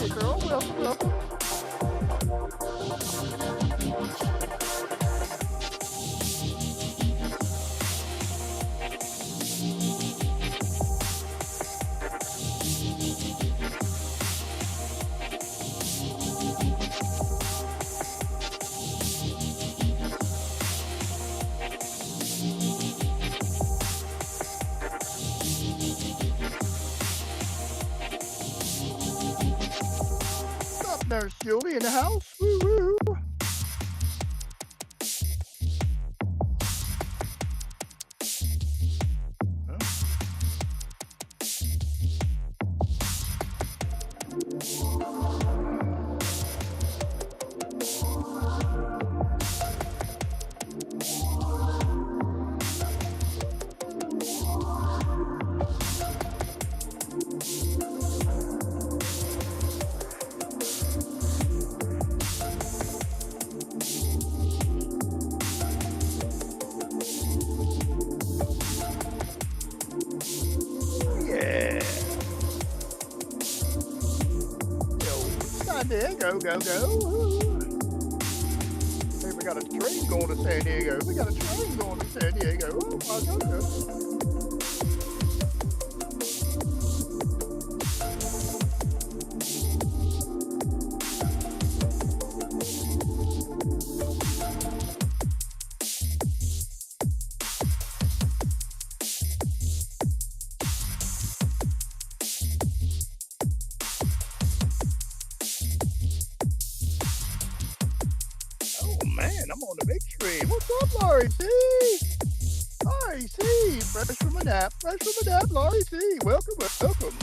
girl. Welcome, welcome. What's up, Nurse Julie in the house? Woo woo. Yeah. Yo, San Diego, go, go. Hey, we got a train going to San Diego. We got a train going to San Diego. Oh my goodness. Oh man, I'm on the big screen. What's up, Laurie C? Laurie C, fresh from a nap, Laurie C. Welcome, welcome.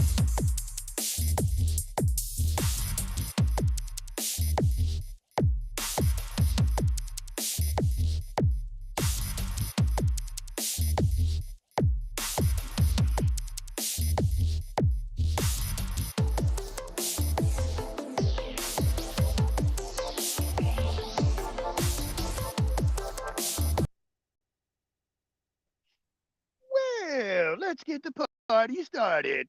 Well, let's get the party started.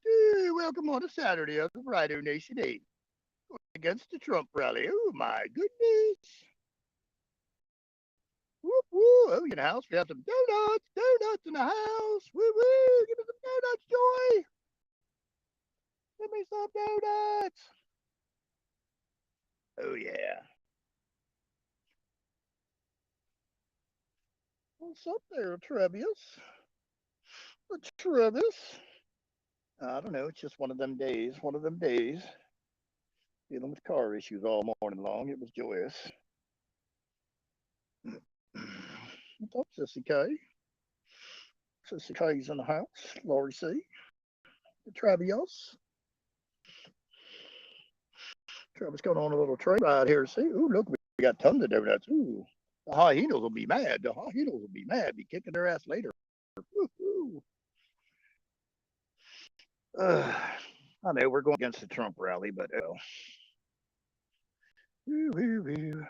Welcome on a Saturday of the Rider Nation 8 against the Trump rally. Oh my goodness. Whoop woo. Oh, in the house. We have some donuts. Donuts in the house. Woo woo. Give me some donuts, Joy. Give me some donuts. Oh yeah. What's up there, Trevius? Trevis? I don't know. It's just one of them days. One of them days. Dealing with car issues all morning long. It was joyous. What's up, Sissy K? Sissy K's in the house. Laurie C. Travios. Travis going on a little train ride here. See, ooh, look, we got tons of donuts. Ooh, the hyenas will be mad. The hyenas will be mad. Be kicking their ass later. Ooh. I know we're going against the Trump rally, but oh. Woo, woo, woo.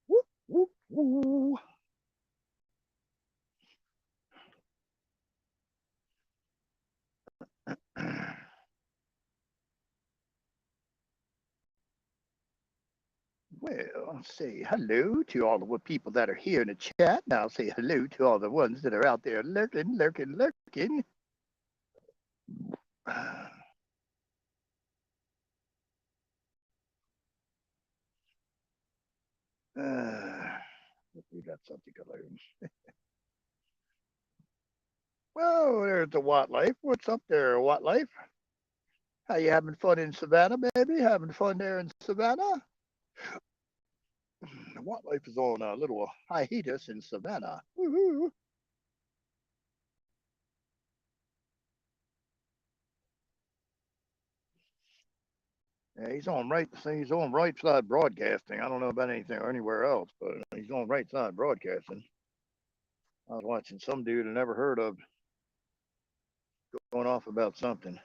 Whoop, whoop, woo. Well, say hello to all the people that are here in the chat. Now say hello to all the ones that are out there lurking, lurking, lurking. We got something to learn. Well, there's the Watt Life. What's up there, Watt Life? How you having fun in Savannah, baby? Having fun there in Savannah? Watt Life is on a little hiatus in Savannah. Woo-hoo. Yeah, he's on right side broadcasting. I don't know about anything or anywhere else, but he's on right side broadcasting. I was watching some dude I never heard of going off about something.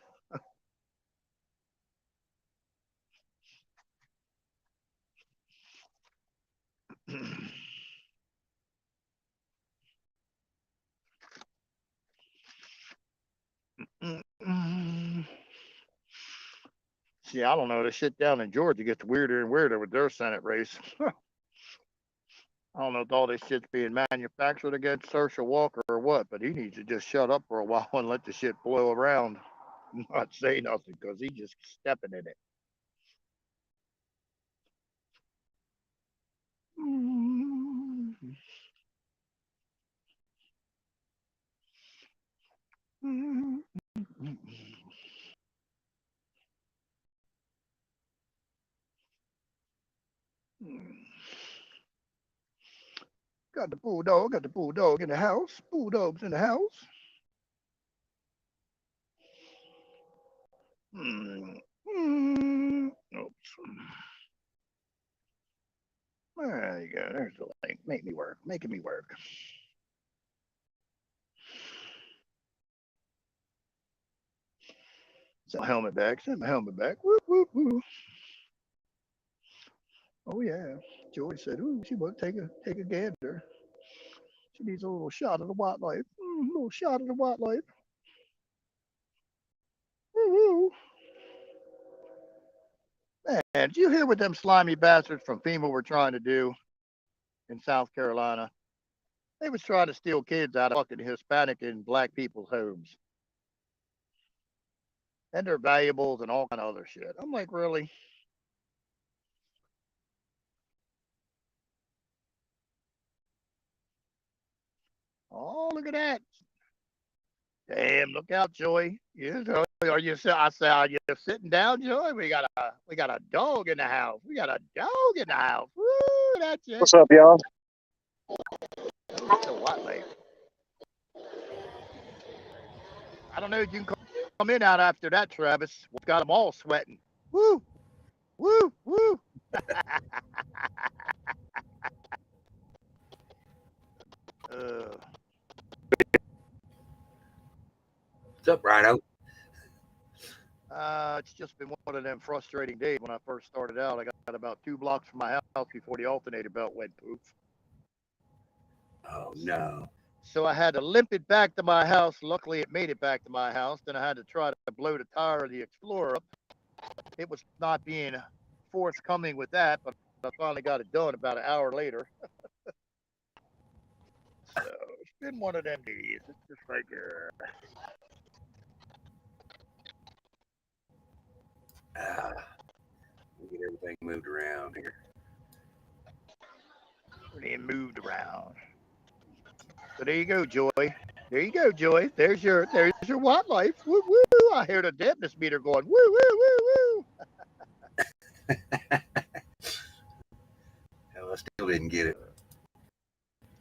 See, I don't know. The shit down in Georgia gets weirder and weirder with their Senate race. I don't know if all this shit's being manufactured against Herschel Walker or what, but he needs to just shut up for a while and let the shit blow around and not say nothing because he's just stepping in it. Got the bulldog in the house. Bulldog's in the house. Oops. There you go. There's the link. Make me work. Making me work. Set my helmet back. Set my helmet back. Whoop, whoop, whoop. Oh yeah. Joy said, "Ooh, she want to take a gander. She needs a little shot of the wildlife. A little shot of the wildlife. Woo-hoo. Man, did you hear what them slimy bastards from FEMA were trying to do in South Carolina? They was trying to steal kids out of fucking Hispanic and black people's homes. And their valuables and all kind of other shit. I'm like, really? Oh, look at that. Damn, look out, Joey. Are you I say, are you sitting down, Joey? We got a dog in the house. We got a dog in the house. Woo, that's it. What's up, y'all? So what, mate? I don't know if you can come in out after that, Travis. We've got them all sweating. Woo, woo, woo. What's up, Rhino? It's just been one of them frustrating days. When I first started out, I got about 2 blocks from my house before the alternator belt went poof. Oh, no. So I had to limp it back to my house. Luckily, it made it back to my house. Then I had to try to blow the tire of the Explorer up. It was not being forthcoming with that, but I finally got it done about an hour later. So it's been one of them days. It's just like, We'll get everything moved around here. Being moved around. So there you go, Joy. There you go, Joy. There's your wildlife. Woo woo! I hear the dampness meter going. Woo woo woo woo. Hell, I still didn't get it.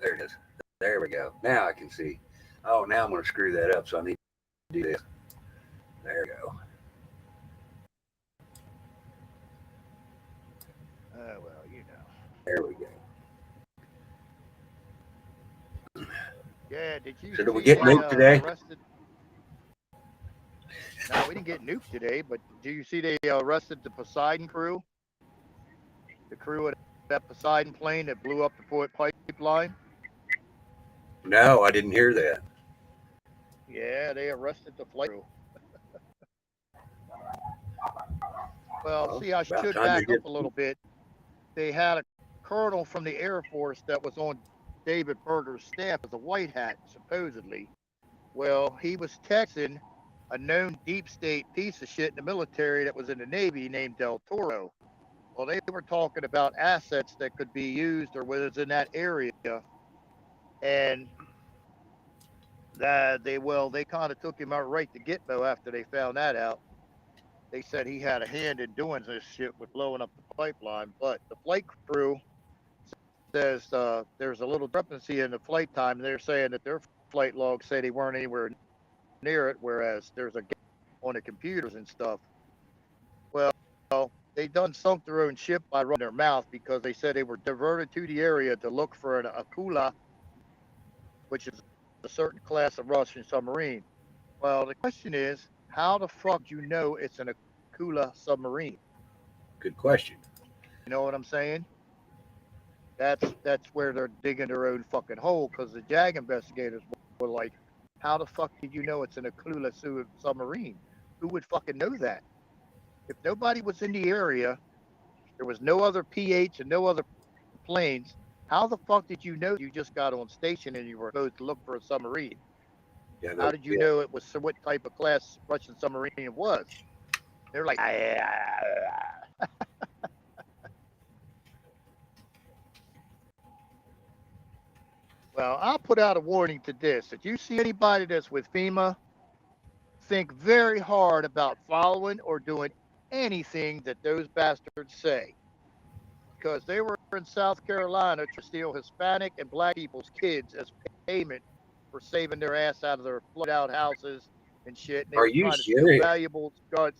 There it is. There we go. Now I can see. Oh, now I'm going to screw that up, so I need to do this. There we go. Well, you know. There we go. Yeah, did you? So did we get nuked today? Arrested? No, we didn't get nuked today. But do you see they arrested the Poseidon crew? The crew of that Poseidon plane that blew up the pipeline. No, I didn't hear that. Yeah, they arrested the flight crew. Well, see, I should back up a little bit. They had a colonel from the Air Force that was on David Berger's staff as a white hat, supposedly. Well, he was texting a known deep state piece of shit in the military that was in the Navy named Del Toro. Well, they were talking about assets that could be used or was in that area. And they kind of took him out right to Gitmo after they found that out. They said he had a hand in doing this shit with blowing up the pipeline. But the flight crew says there's a little discrepancy in the flight time. They're saying that their flight logs say they weren't anywhere near it, whereas there's a gap on the computers and stuff. Well, they done sunk their own ship by running their mouth because they said they were diverted to the area to look for an Akula, which is a certain class of Russian submarine. Well, the question is, how the fuck do you know it's an Akula submarine? Good question. You know what I'm saying? That's where they're digging their own fucking hole, because the JAG investigators were like, how the fuck did you know it's an Akula submarine? Who would fucking know that? If nobody was in the area, there was no other PH and no other planes. How the fuck did you know you just got on station and you were supposed to look for a submarine? Yeah, How no did you shit. know it was what type of class Russian submarine it was? They're like, well, I'll put out a warning to this. If you see anybody that's with FEMA, think very hard about following or doing anything that those bastards say. Because they were in South Carolina to steal Hispanic and black people's kids as payment for saving their ass out of their flood out houses and shit. And they Are were you trying to steal serious? valuables, guns.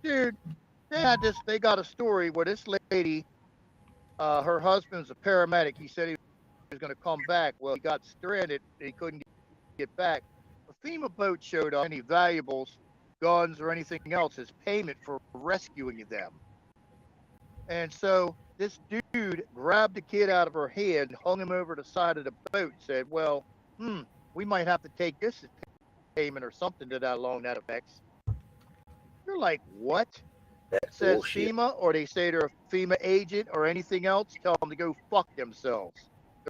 Dude, they got a story where this lady, her husband's a paramedic. He said he was going to come back. Well, he got stranded. He couldn't get back. A FEMA boat showed up, any valuables, guns, or anything else as payment for rescuing them. And so this dude grabbed the kid out of her hand, hung him over the side of the boat, and said, well, we might have to take this as payment or something to that along that effects. You're like, what? That's Says bullshit. FEMA, or they say they're a FEMA agent or anything else, tell them to go fuck themselves.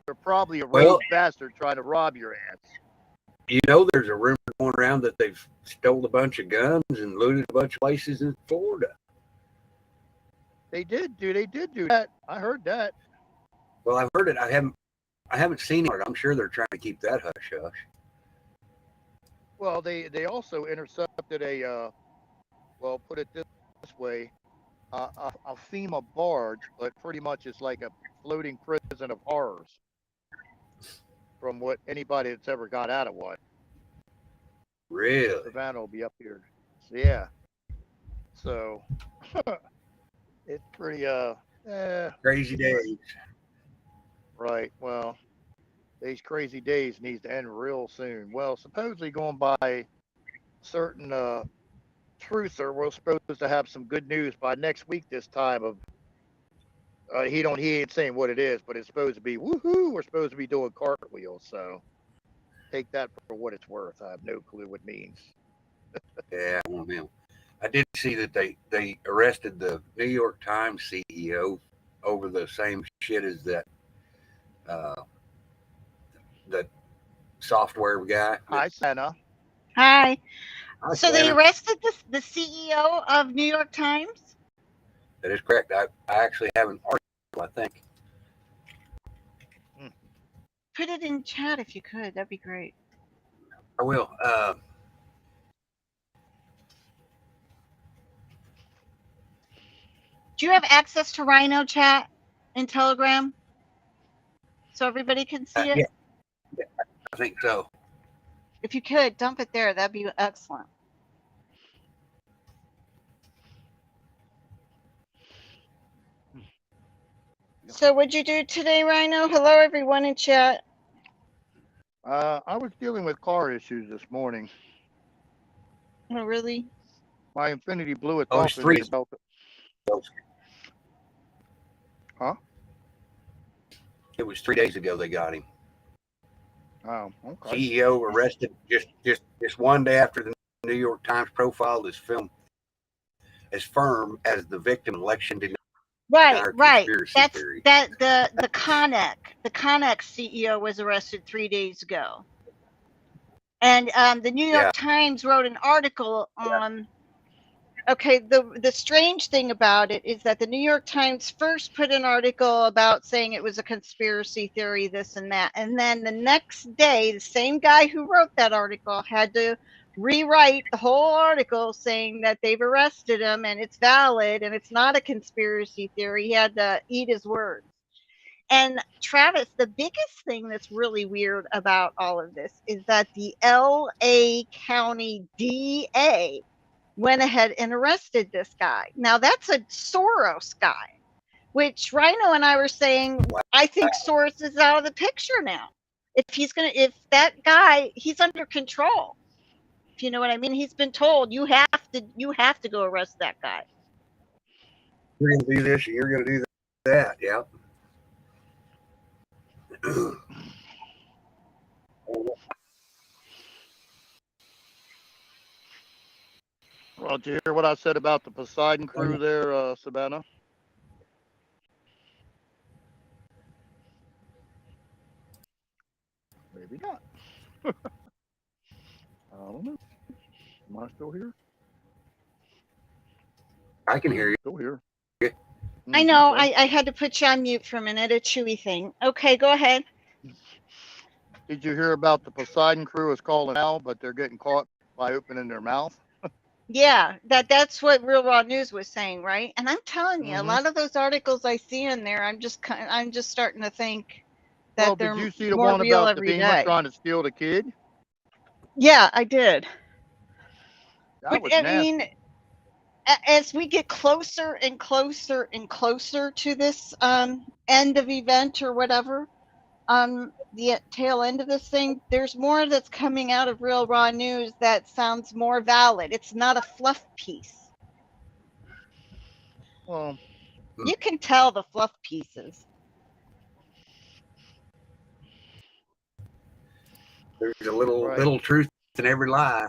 They're probably a Well, rogue bastard trying to rob your ass. you know, there's a rumor going around that they've stole a bunch of guns and looted a bunch of places in Florida. They did do that. I heard that. Well, I've heard it. I haven't seen it. I'm sure they're trying to keep that hush hush. Well, they also intercepted well, put it this way, a FEMA barge, but pretty much it's like a floating prison of horrors from what anybody that's ever got out of one. Really? Savannah will be up here. So, yeah. So it's pretty Crazy days. right. Well, these crazy days needs to end real soon. Well, supposedly going by certain truther, we're supposed to have some good news by next week this time of he ain't saying what it is, but it's supposed to be woohoo. We're supposed to be doing cartwheels, so take that for what it's worth. I have no clue what it means. Yeah, I don't know. I did see that they arrested the New York Times CEO over the same shit as uh, that software guy. Hi, Santa. Hi. Hi, So they Santa. arrested the CEO of New York Times? That is correct. I actually have an article, I think. Put it in chat if you could. That'd be great. I will. Do you have access to Rhino chat in Telegram so everybody can see it? Yeah, I think so. If you could, dump it there. That'd be excellent. So what'd you do today, Rhino? Hello, everyone in chat. I was dealing with car issues this morning. Oh, really? My Infinity blew its Oh, off it's in 3 the Delta. Huh? It was 3 days ago they got him. Oh, okay. CEO arrested just one day after the New York Times profiled his film as firm as the victim election denier Right. conspiracy That's theory. the Connex. The Connex CEO was arrested 3 days ago. And the New York Times wrote an article on. Okay, the strange thing about it is that the New York Times first put an article about saying it was a conspiracy theory, this and that, and then the next day, the same guy who wrote that article had to rewrite the whole article saying that they've arrested him and it's valid and it's not a conspiracy theory. He had to eat his words. And Travis, the biggest thing that's really weird about all of this is that the LA County DA went ahead and arrested this guy. Now that's a Soros guy, which Rhino and I were saying, I think Soros is out of the picture now. If that guy, he's under control. If you know what I mean, he's been told you have to go arrest that guy. You're going to do this, you're going to do that. Yeah. Well, did you hear what I said about the Poseidon crew there, Savannah? Maybe not. I don't know. Am I still here? I can hear you. Still here. I know. Okay. I had to put you on mute for a minute, a chewy thing. Okay, go ahead. Did you hear about the Poseidon crew is calling out, but they're getting caught by opening their mouth? Yeah, that's what Real Raw News was saying, right? And I'm telling you, a Mm-hmm. lot of those articles I see in there, I'm just starting to think Well, that did they're you see the more one real about the every FEMA day. trying to steal the kid? Yeah, I did. That But was I mean, nasty. as we get closer and closer and closer to this end of event or whatever, the tail end of this thing, there's more that's coming out of Real Raw News that sounds more valid. It's not a fluff piece. Well, You can tell the fluff pieces. There's a little right. little truth in every lie.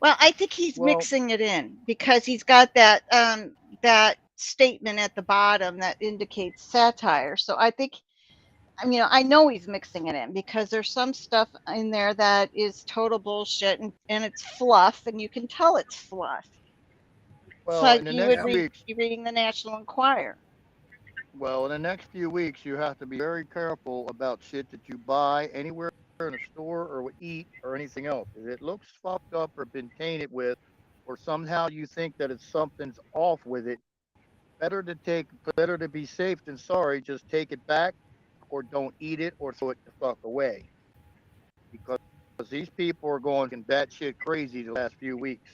Well, I think he's Well, mixing it in because he's got that statement at the bottom that indicates satire. So I think, I know he's mixing it in because there's some stuff in there that is total bullshit and it's fluff, and you can tell it's fluff. It's well, in like the you next would few weeks, be reading the National Enquirer. well, in the next few weeks, you have to be very careful about shit that you buy anywhere in a store or eat or anything else. If it looks fucked up or been tainted with, or somehow you think that it's something's off with it, better to be safe than sorry. Just take it back, or don't eat it, or throw it the fuck away. Because these people are going batshit crazy the last few weeks.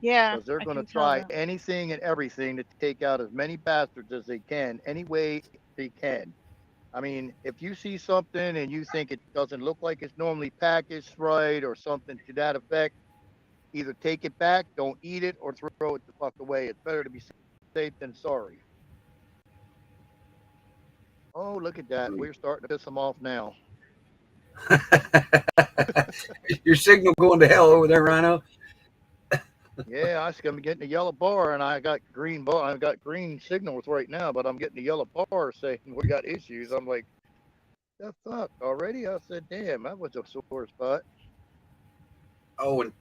Yeah, Because they're I going to can tell try that. anything and everything to take out as many bastards as they can, any way they can. I mean, if you see something and you think it doesn't look like it's normally packaged right or something to that effect, either take it back, don't eat it, or throw it the fuck away. It's better to be safe than sorry. Oh, look at that. We're starting to piss them off now. Your signal going to hell over there, Rhino? Yeah, I see I'm getting a yellow bar and I got green bar. I've got green signals right now, but I'm getting a yellow bar saying we got issues. I'm like, the fuck already? I said, damn, that was a sore spot. Oh, and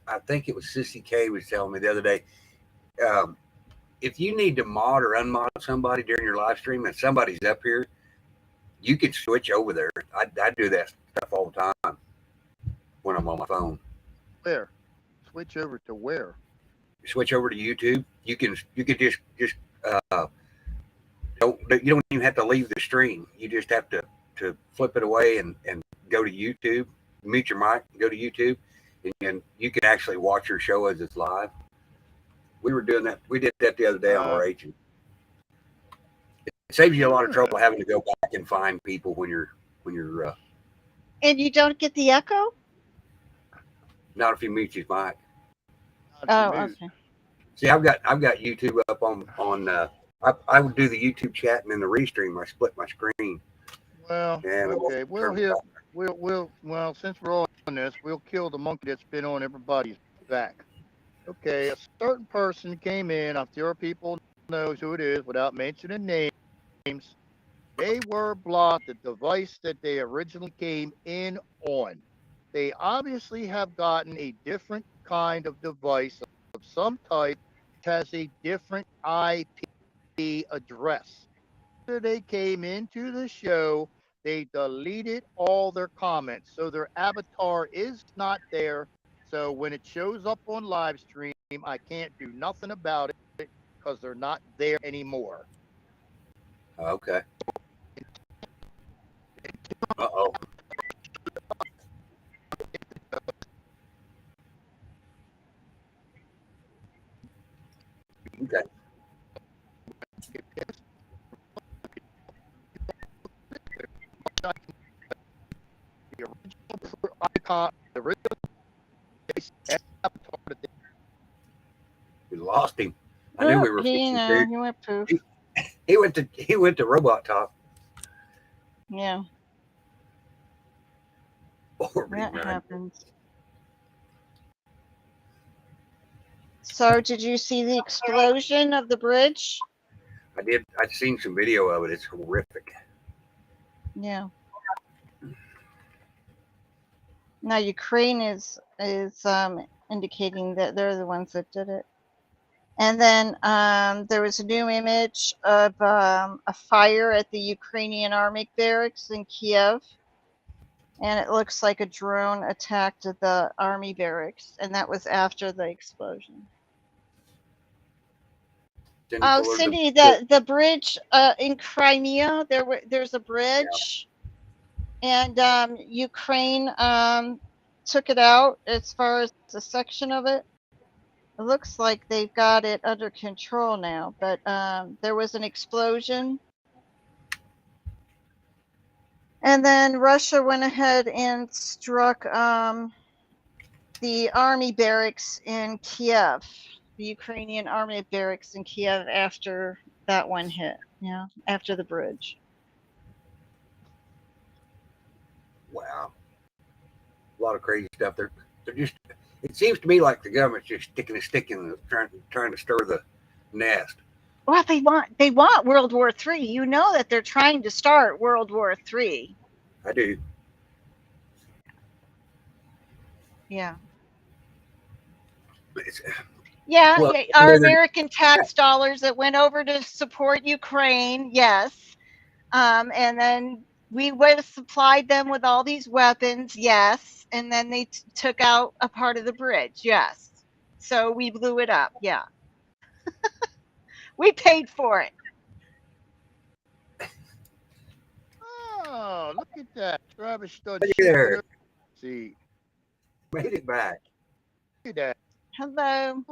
I think it was Sissy K was telling me the other day. Um, if you need to mod or unmod somebody during your live stream and somebody's up here, you can switch over there. I do that stuff all the time when I'm on my phone. Where? Switch over to where? Switch over to YouTube. You can just uh, you don't even have to leave the stream. You just have to flip it away and go to YouTube, mute your mic, and go to YouTube, and you can actually watch your show as it's live. We were doing that. We did that the other day on RH. It saves you a lot of trouble having to go back and find people when you're And you don't get the echo? not if you mute your mic. Oh, okay. See, I've got YouTube up on. I would do the YouTube chat and then the restream. I split my screen. Well, And okay. Well, here well since we're on this, we'll kill the monkey that's been on everybody's back. Okay, a certain person came in. I'm sure people knows who it is without mentioning names. They were blocked the device that they originally came in on. They obviously have gotten a different kind of device of some type which has a different IP address. After they came into the show, they deleted all their comments. So their avatar is not there. So when it shows up on live stream, I can't do nothing about it because they're not there anymore. Okay. Uh-oh. Okay. The original icon, the original avatar that We lost him. I knew we were fixing to. He went poof. He went to robot talk. Yeah, Orbiting that run. happens. So, did you see the explosion of the bridge? I did. I've seen some video of it. It's horrific. Yeah. Now Ukraine is indicating that they're the ones that did it. And then there was a new image of a fire at the Ukrainian army barracks in Kiev. And it looks like a drone attacked the army barracks. And that was after the explosion. Oh, Cindy, the bridge in Crimea, there's a bridge. Yeah. And Ukraine took it out as far as a section of it. It looks like they've got it under control now, but there was an explosion. And then Russia went ahead and struck the army barracks in Kiev, the Ukrainian army barracks in Kiev after that one hit, after the bridge. Wow. A lot of crazy stuff. They're just, it seems to me like the government's just sticking a stick in the, trying to stir the nest. Well, they want World War III. You know that they're trying to start World War III. I do. Yeah. Well, our American tax dollars that went over to support Ukraine, yes. And then we would have supplied them with all these weapons, yes. And then they took out a part of the bridge, yes. So we blew it up, yeah. We paid for it. Oh, look at that. Travis stood there. See. Made it back. Look at that. Hello.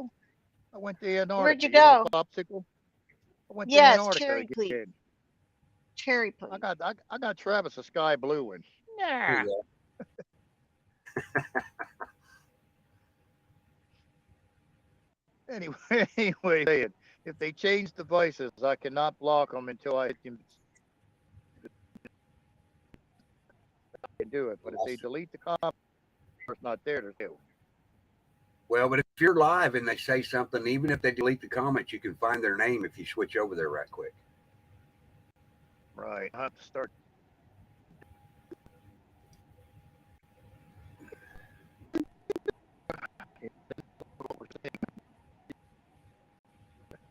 I went to Antarctica. Where'd you go? Popsicle. I went to Antarctica. Cherry, please. Again. Cherry, please. I got Travis a sky blue one. Nah. Anyway, if they change devices, I cannot block them until I can do it. But if they delete the comment, it's not there to do. Well, but if you're live and they say something, even if they delete the comments, you can find their name if you switch over there right quick. Right. I have to start.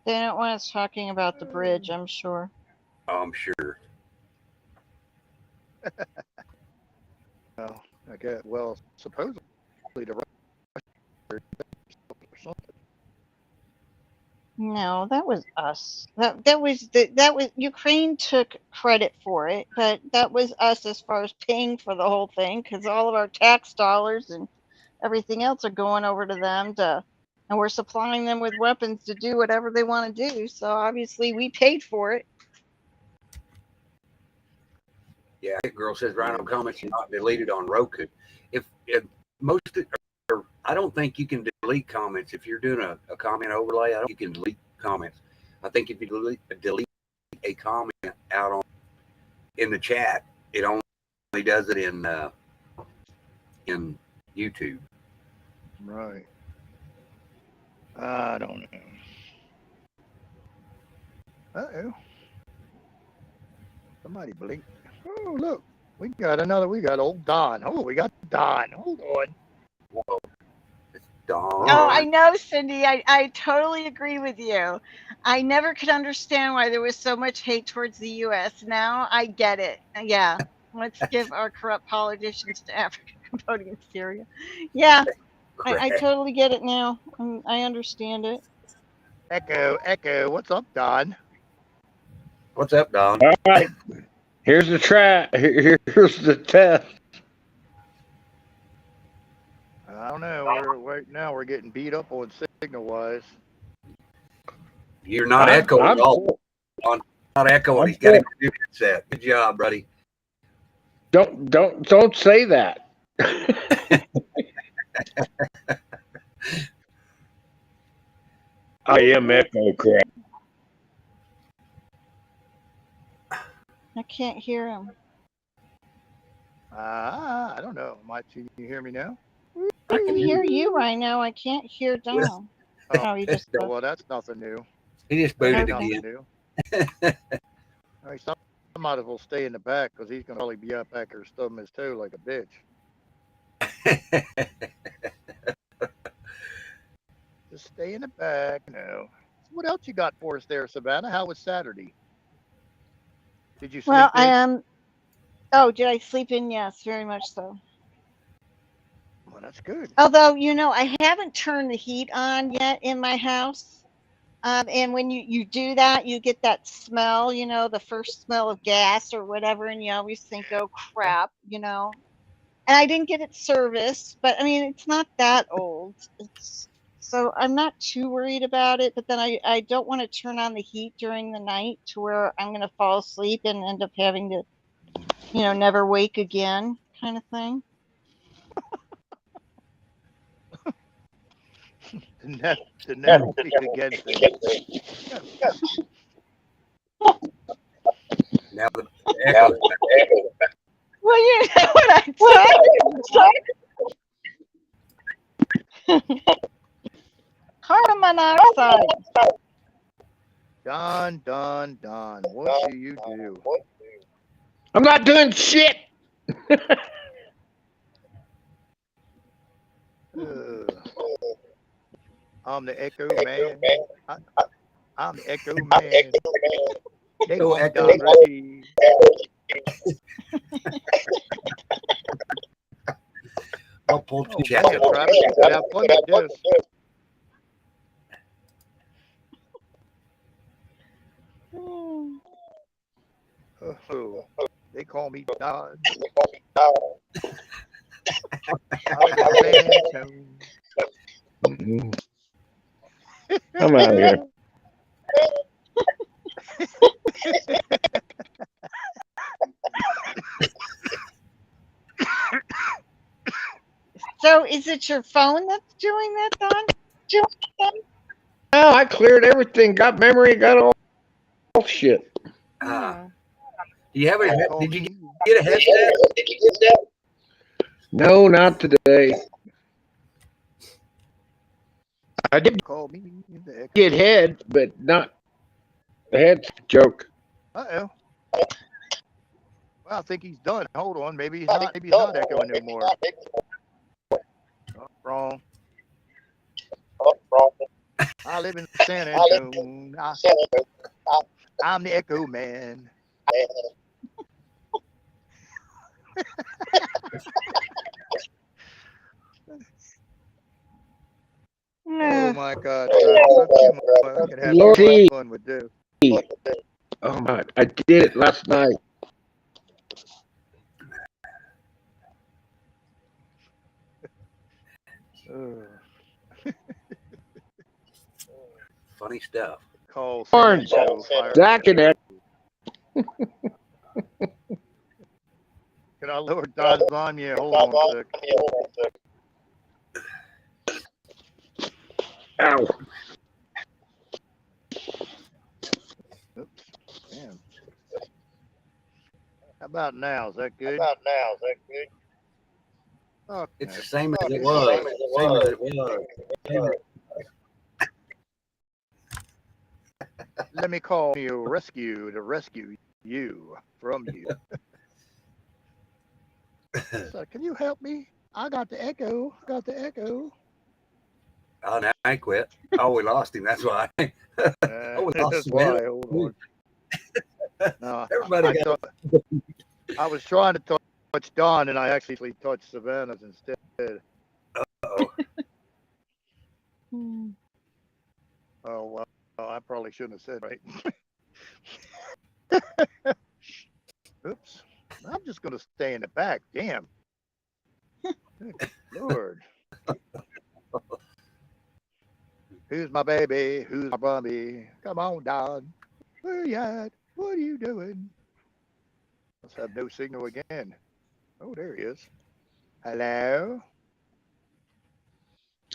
They don't want us talking about the bridge, I'm sure. I'm sure. Well, supposedly the No, that was us. That was Ukraine took credit for it, but that was us as far as paying for the whole thing, because all of our tax dollars and everything else are going over to them and we're supplying them with weapons to do whatever they want to do. So obviously we paid for it. Yeah, girl says Rhino comments are not deleted on Roku. If most, or I don't think you can delete comments if you're doing a comment overlay. I don't think you can delete comments. I think if you delete a comment out in the chat, it only does it in YouTube. Right. I don't know. Uh-oh. Somebody blinked. Oh, look. We got old Don. Oh, we got Don. Hold on. Whoa. It's Don. Oh, I know, Cindy. I totally agree with you. I never could understand why there was so much hate towards the U.S. Now I get it. Yeah. Let's give our corrupt politicians to Africa, Cambodia, and Syria. Yeah. I totally get it now. I understand it. Echo. What's up, Don? What's up, Don? All right. Here's the here's the test. I don't know. Right now we're getting beat up on signal wise. You're not echoing at all. Not echoing. He's got a good set. Good job, buddy. Don't say that. I am echo crap. I can't hear him. I don't know. Can you hear me now? I can hear you right now. I can't hear Don. Oh, he just well, that's nothing new. He just That booted ain't nothing again. new. All right, some might as well stay in the back because he's gonna probably be up back there stubbing his toe like a bitch. Just stay in the back, So what else you got for us there, Savannah? How was Saturday? Did you sleep well, I in? am. Oh, did I sleep in? Yes, very much so. Well, that's good. Although, I haven't turned the heat on yet in my house. And when you do that, you get that smell, the first smell of gas or whatever, and you always think, oh crap. And I didn't get it serviced, but I mean, it's not that old. So I'm not too worried about it, but then I don't want to turn on the heat during the night to where I'm going to fall asleep and end up having to, never wake again kind of thing. To never wake again thing. Now the echo's back. Well, you know what I said. Carbon monoxide. Don, what do you do? I'm not doing shit. I'm the Echo Man. I'm the Echo Man. They call me Don Ricky. I'll pull Oh, two man, chats. Travis, you could have fun with this. Oh, they call me Don. I like a tone. I'm out of here. So is it your phone that's doing that, Don? No, I cleared everything. Got memory. Got all shit. Do you have a? Did you me. get a headset? No, not today. I did Call me the Echo. get head, but not the head's a joke. Uh-oh. Well, I think he's done. Hold on. Maybe he's not echoing no more. Oh, wrong. I live in San Antonio. I'm the Echo Man. Oh my God, I can have Lord, too much fun with this. oh my! I did it last night. Funny stuff. Call Orange. Zach and that. Can I lower Don's on you? Hold on a sec. Ow. Oops. Damn. How about now? Is that good? Okay. It's the same as it was. Let me call you rescue to rescue you from you. So, can you help me? I got the echo. Oh, now I quit. Oh, we lost him. That's why. We lost him. Why? Hold on. No, Everybody got. I was trying to touch Don, and I actually touched Savannah's instead. Uh-oh. Oh well, I probably shouldn't have said right. Oops. I'm just gonna stay in the back. Damn. Good Lord. Who's my baby? Who's my bummy? Come on, Don. Where you at? What are you doing? Let's have no signal again. Oh, there he is. Hello?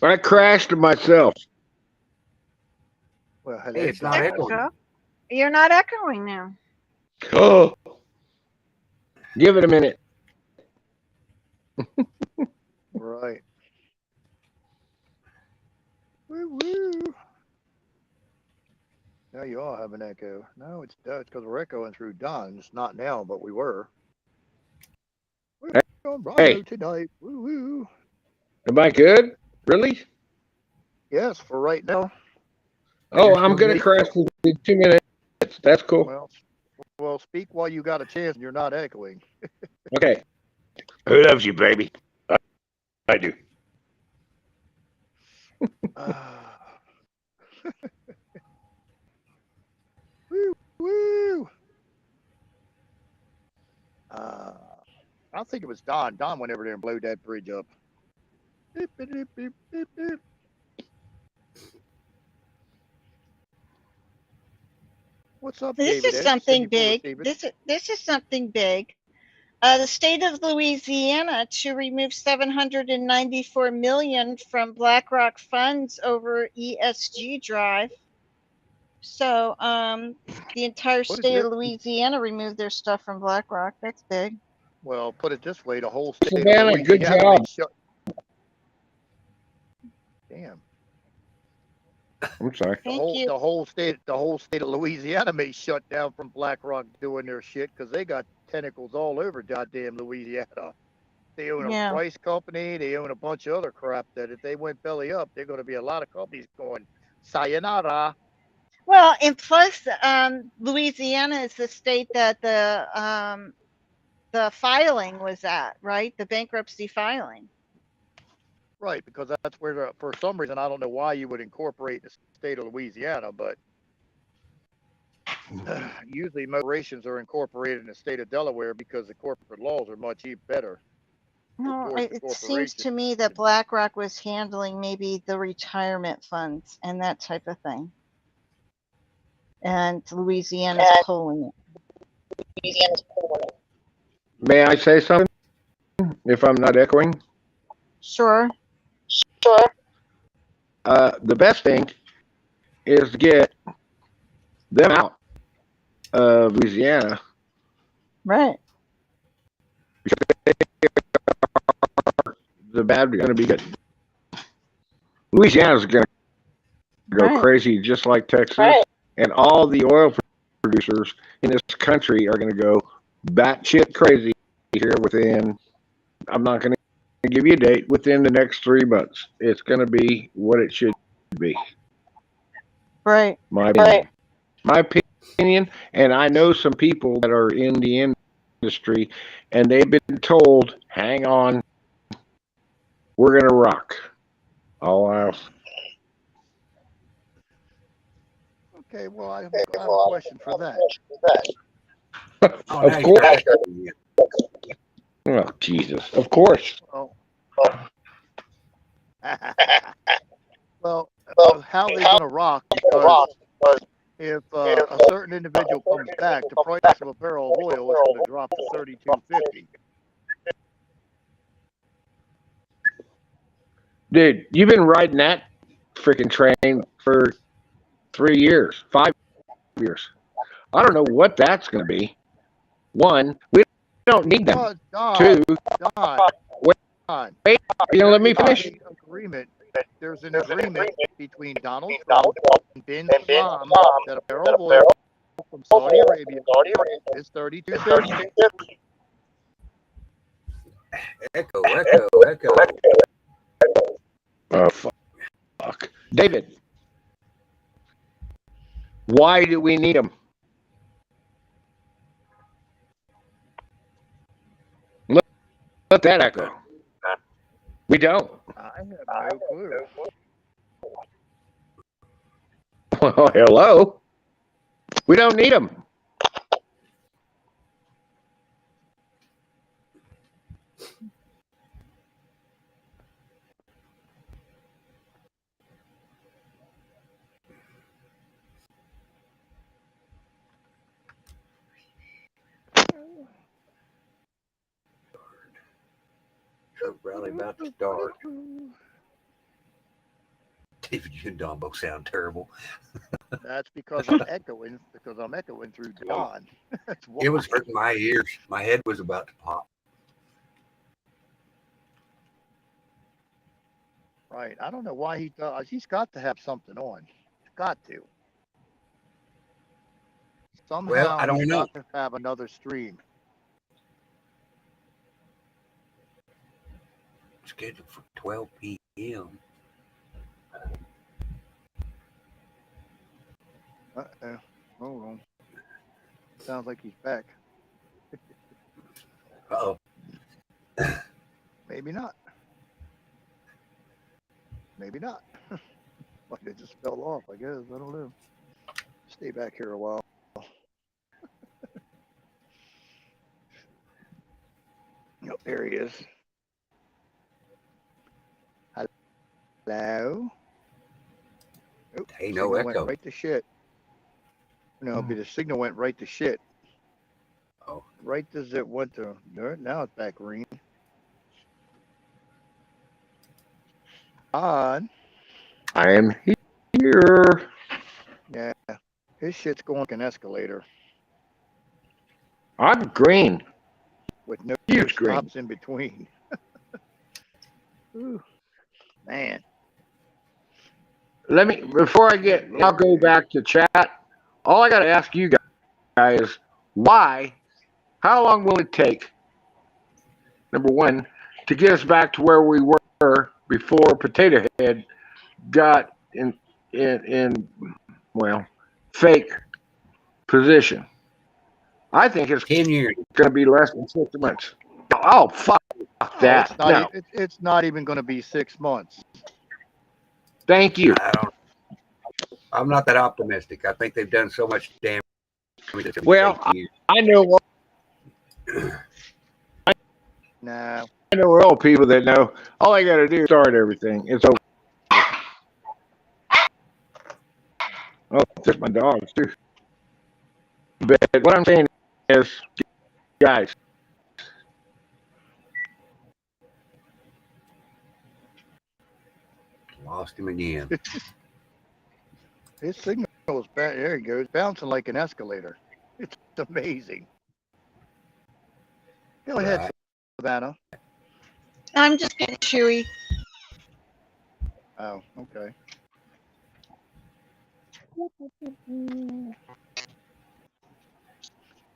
I crashed myself. Well, hello. Hey, it's not echoing. You're not echoing now. Oh, give it a minute. Right. Woo woo. Now you all have an echo. No, it's because we're echoing through Don. It's not now, but we were. We're on Bravo Hey, tonight. Woo woo. am I good? Really? Yes, for right now. Oh, You're I'm still gonna good. crash in 2 minutes. That's cool. Well, speak while you got a chance and you're not echoing. Okay. Who loves you, baby? I do. Ah, woo woo. Uh, I think it was Don. Don went over there and blowed that bridge up. Beep, beep, beep, beep, beep, beep. What's up, This David is X? Send something you full of big. David. This is something big. The state of Louisiana to remove 794 million from BlackRock funds over ESG drive. So the entire What is state of it? Louisiana removed their stuff from BlackRock. That's big. Well, put it this way: the whole state of Savannah, good Louisiana job. may shut. Damn. I'm sorry. Thank you. The whole state of Louisiana may shut down from BlackRock doing their shit because they got tentacles all over goddamn Louisiana. They own a Yeah. rice company. They own a bunch of other crap that if they went belly up, they're going to be a lot of companies going sayonara. Well, and plus, Louisiana is the state that the filing was at, right? The bankruptcy filing. Right, because that's where, for some reason, I don't know why you would incorporate the state of Louisiana, but usually most corporations are incorporated in the state of Delaware because the corporate laws are much better No, towards the it seems corporation. to me that BlackRock was handling maybe the retirement funds and that type of thing. And Louisiana's pulling it. May I say something? If I'm not echoing, Sure. the best thing is to get them out of Louisiana. Right. The bad are going to be good. Louisiana's going to go Right. crazy, just like Texas, and all the oil producers in this country are going to go batshit crazy here within. I'm not going to give you a date. Within the next 3 months, it's going to be what it should be. Right. My opinion. My opinion, and I know some people that are in the industry, and they've been told, "Hang on, we're going to rock." All else. Okay, well, I have a question for that. Oh, Of now you course. start echoing again. Oh, Jesus. Of course. Well, well, how they going to rock? Because if a certain individual comes back, the price of a barrel of oil is going to drop to $32.50. Dude, you've been riding that freaking train for 3 years, 5 years. I don't know what that's going to be. One, we don't need them. Oh, Don, Two, Don, Don. wait, you gonna let me There is finish? an agreement. There's an agreement between Donald Trump and bin Salman that a barrel of oil from Saudi Arabia is $32.50. Echo. Oh, fuck. David, why do we need them? Let that echo. We don't. I have no clue. Well, hello. We don't need them. Truck rally about to start. David, you and Don both sound terrible. That's because I'm echoing. Through Don. That's why. It was hurting my ears. My head was about to pop. Right. I don't know why he does. He's got to have something on. He's got to. Somehow I don't he's know. got to have another stream. Scheduled for 12 p.m. Uh-oh. Hold on. Sounds like he's back. Uh-oh. Maybe not. Maybe not. Like it just fell off, I guess. I don't know. Stay back here a while. Oh, there he is. Hello? Oh, Hey, no signal echo. went right to shit. No, but the signal went right to shit. Oh. Right as it went to, now it's back green. On. I am here. Yeah, his shit's going like an escalator I'm green. with no Huge green. stops in between. Ooh, man. Before I'll go back to chat. All I got to ask you guys, how long will it take, number one, to get us back to where we were before Potato Head got in fake position? I think it's 10 years. going to be less than 6 months. Oh, fuck that. It's not even going to be 6 months. Thank you. I'm not that optimistic. I think they've done so much damage. Well, I know. No. I know we're all people that know all I got to do is start everything. It's over. Oh, just my dogs too. But what I'm saying is, guys, lost him again. His signal is back. There he goes, bouncing like an escalator. It's amazing. Go ahead, Savannah. I'm just getting chewy. Oh, okay.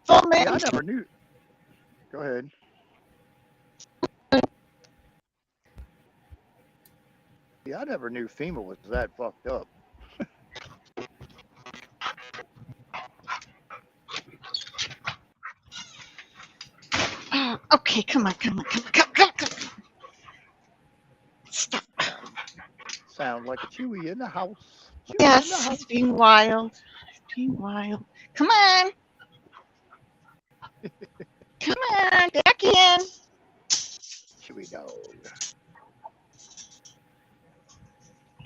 Yeah, I never knew. Go ahead. Yeah, I never knew FEMA was that fucked up. Oh, okay, come on. Stop. Sounds like a Chewy in the house. Chewy Yes, in the house. it's being wild. Come on. Come on, back in. Chewy dog.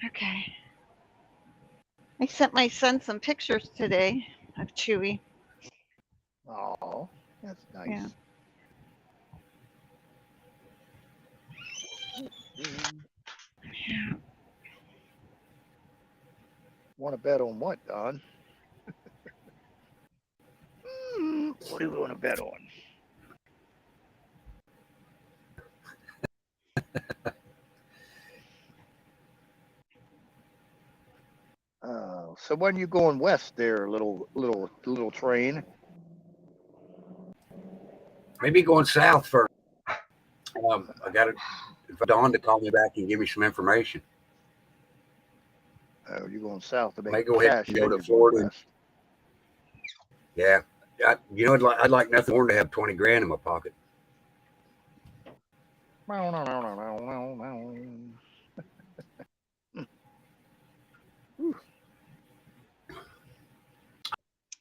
Okay. I sent my son some pictures today of Chewy. Oh, that's nice. Yeah. Want to bet on what, Don? What do we want to bet on? So when you going west there, little train? Maybe going south first. I got it. Dawn to call me back and give me some information. Oh, you're going south to make May go ahead cash. and go to Florida. Yeah, I'd like nothing more than to have 20 grand in my pocket.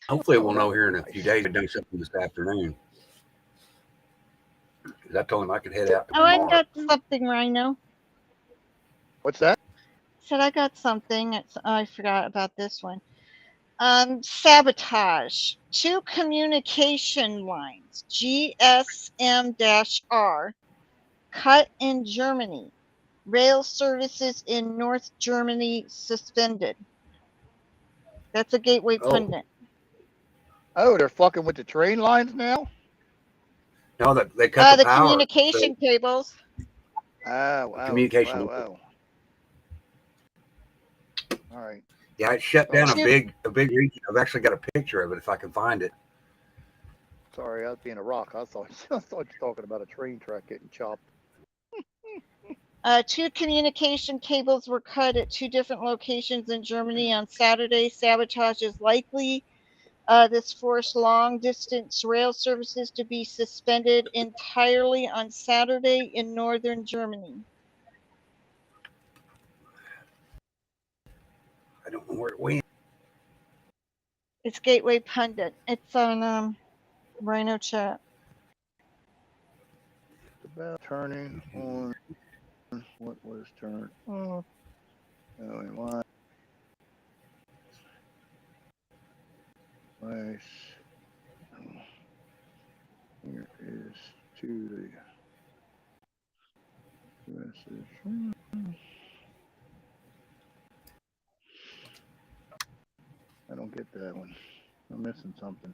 Hopefully, we'll know here in a few days. I've done something this afternoon. I told him I could head out tomorrow. I got something, Rhino. What's that? Said I got something. I forgot about this one. Sabotage. 2 communication lines, GSM-R, cut in Germany. Rail services in North Germany suspended. That's a Gateway pundit. Oh, they're fucking with the train lines now? No, they cut the power. Communication cables. Oh, wow. Communication. Wow. All right. Yeah, it shut down Two- a big region. I've actually got a picture of it if I can find it. Sorry, I was being a rock. I thought I thought you were talking about a train track getting chopped. Two communication cables were cut at two different locations in Germany on Saturday. Sabotage is likely. This forced long distance rail services to be suspended entirely on Saturday in northern Germany. I don't know where it went. It's Gateway Pundit. It's on Rhino Chat. About turning on. What was turned off? Oh, and why? Nice. Here is to the message. I don't get that one. I'm missing something.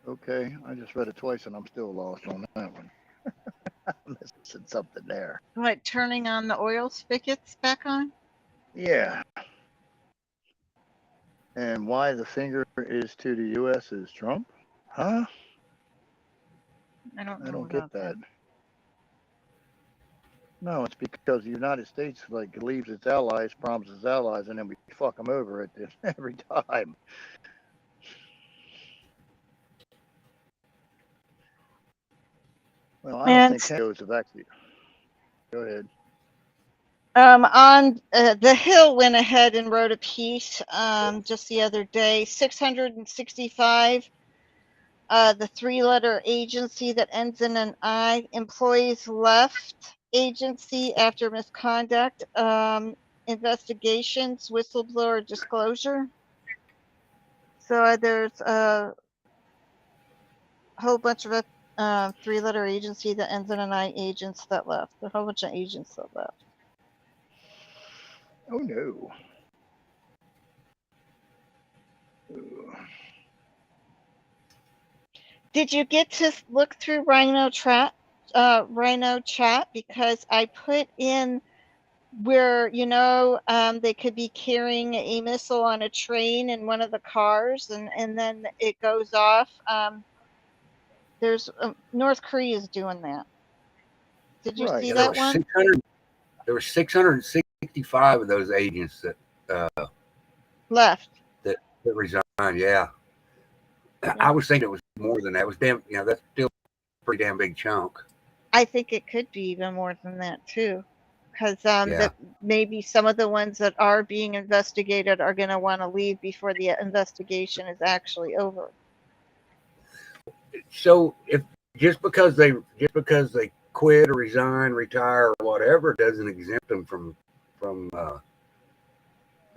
Okay, I just read it twice and I'm still lost on that one. I'm missing something there. What, turning on the oil spigots back on? Yeah. And why the finger is to the U.S. is Trump? Huh? I don't I don't about get that. No, it's because the United States like leaves its allies, promises allies, and then we fuck them over at this every time. Well, I don't And think Kenyo's have actually. Go ahead. on the Hill went ahead and wrote a piece just the other day. 665. The three-letter agency that ends in an I. Employees left agency after misconduct. Investigations, whistleblower disclosure. So there's a whole bunch of three-letter agency that ends in an I agents that left. There's a whole bunch of agents that left. Oh no. Ugh. Did you get to look through Rhino Chat? Because I put in where they could be carrying a missile on a train in one of the cars, and then it goes off. There's North Korea is doing that. Did you Right. see Yeah, that one? There were 665 of those agents that Left. that resigned. Yeah. I was thinking it was more than that. It was damn. That's still a pretty damn big chunk. I think it could be even more than that too, because Yeah. that maybe some of the ones that are being investigated are going to want to leave before the investigation is actually over. So if just because they quit or resign, retire, or whatever, doesn't exempt them from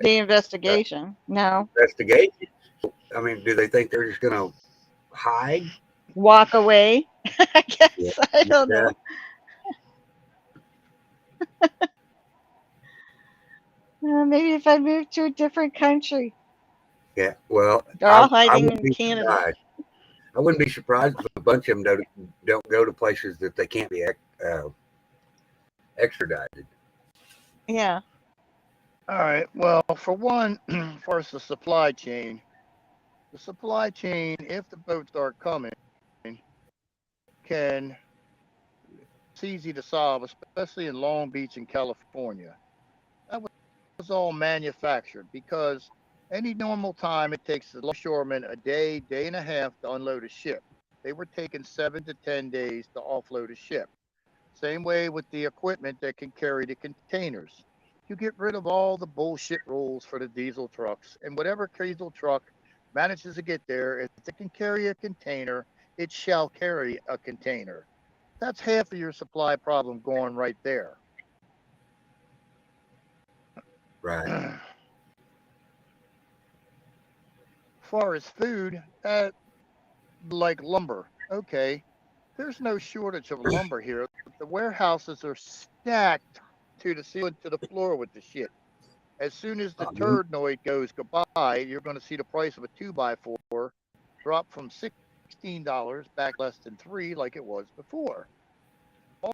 The investigation. No. investigation. I mean, do they think they're just going to hide? Walk away. I guess. Yeah. I don't know. Maybe if I move to a different country. Yeah. Well, They're all I hiding wouldn't in be Canada. surprised. I wouldn't be surprised if a bunch of them don't go to places that they can't be extradited. Yeah. All right. Well, for one, first the supply chain. The supply chain, if the boats are coming, it's easy to solve, especially in Long Beach and California. That was all manufactured because any normal time it takes the longshoremen a day, day and a half to unload a ship. They were taking 7 to 10 days to offload a ship. Same way with the equipment that can carry the containers. You get rid of all the bullshit rules for the diesel trucks, and whatever diesel truck manages to get there, if it can carry a container, it shall carry a container. That's half of your supply problem going right there. Right. As far as food, like lumber, okay, there's no shortage of lumber here. The warehouses are stacked to the ceiling to the floor with the shit. As soon as the Mhm. turdoid goes goodbye, you're going to see the price of a 2x4 drop from $16 back less than 3 like it was before.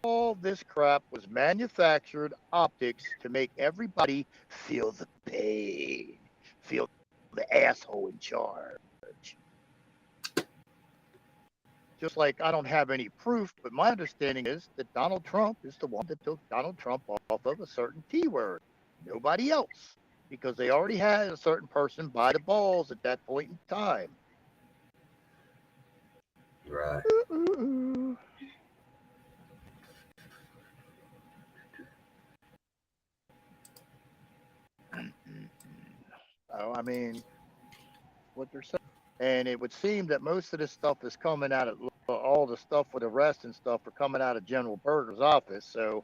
All this crap was manufactured optics to make everybody feel the pain, feel the asshole in charge. Just like I don't have any proof, but my understanding is that Donald Trump is the one that took Donald Trump off of a certain T word. Nobody else. Because they already had a certain person by the balls at that point in time. Right. Oh, I mean, what they're saying. And it would seem that most of this stuff is coming out of all the stuff with arrests and stuff are coming out of General Berger's office. So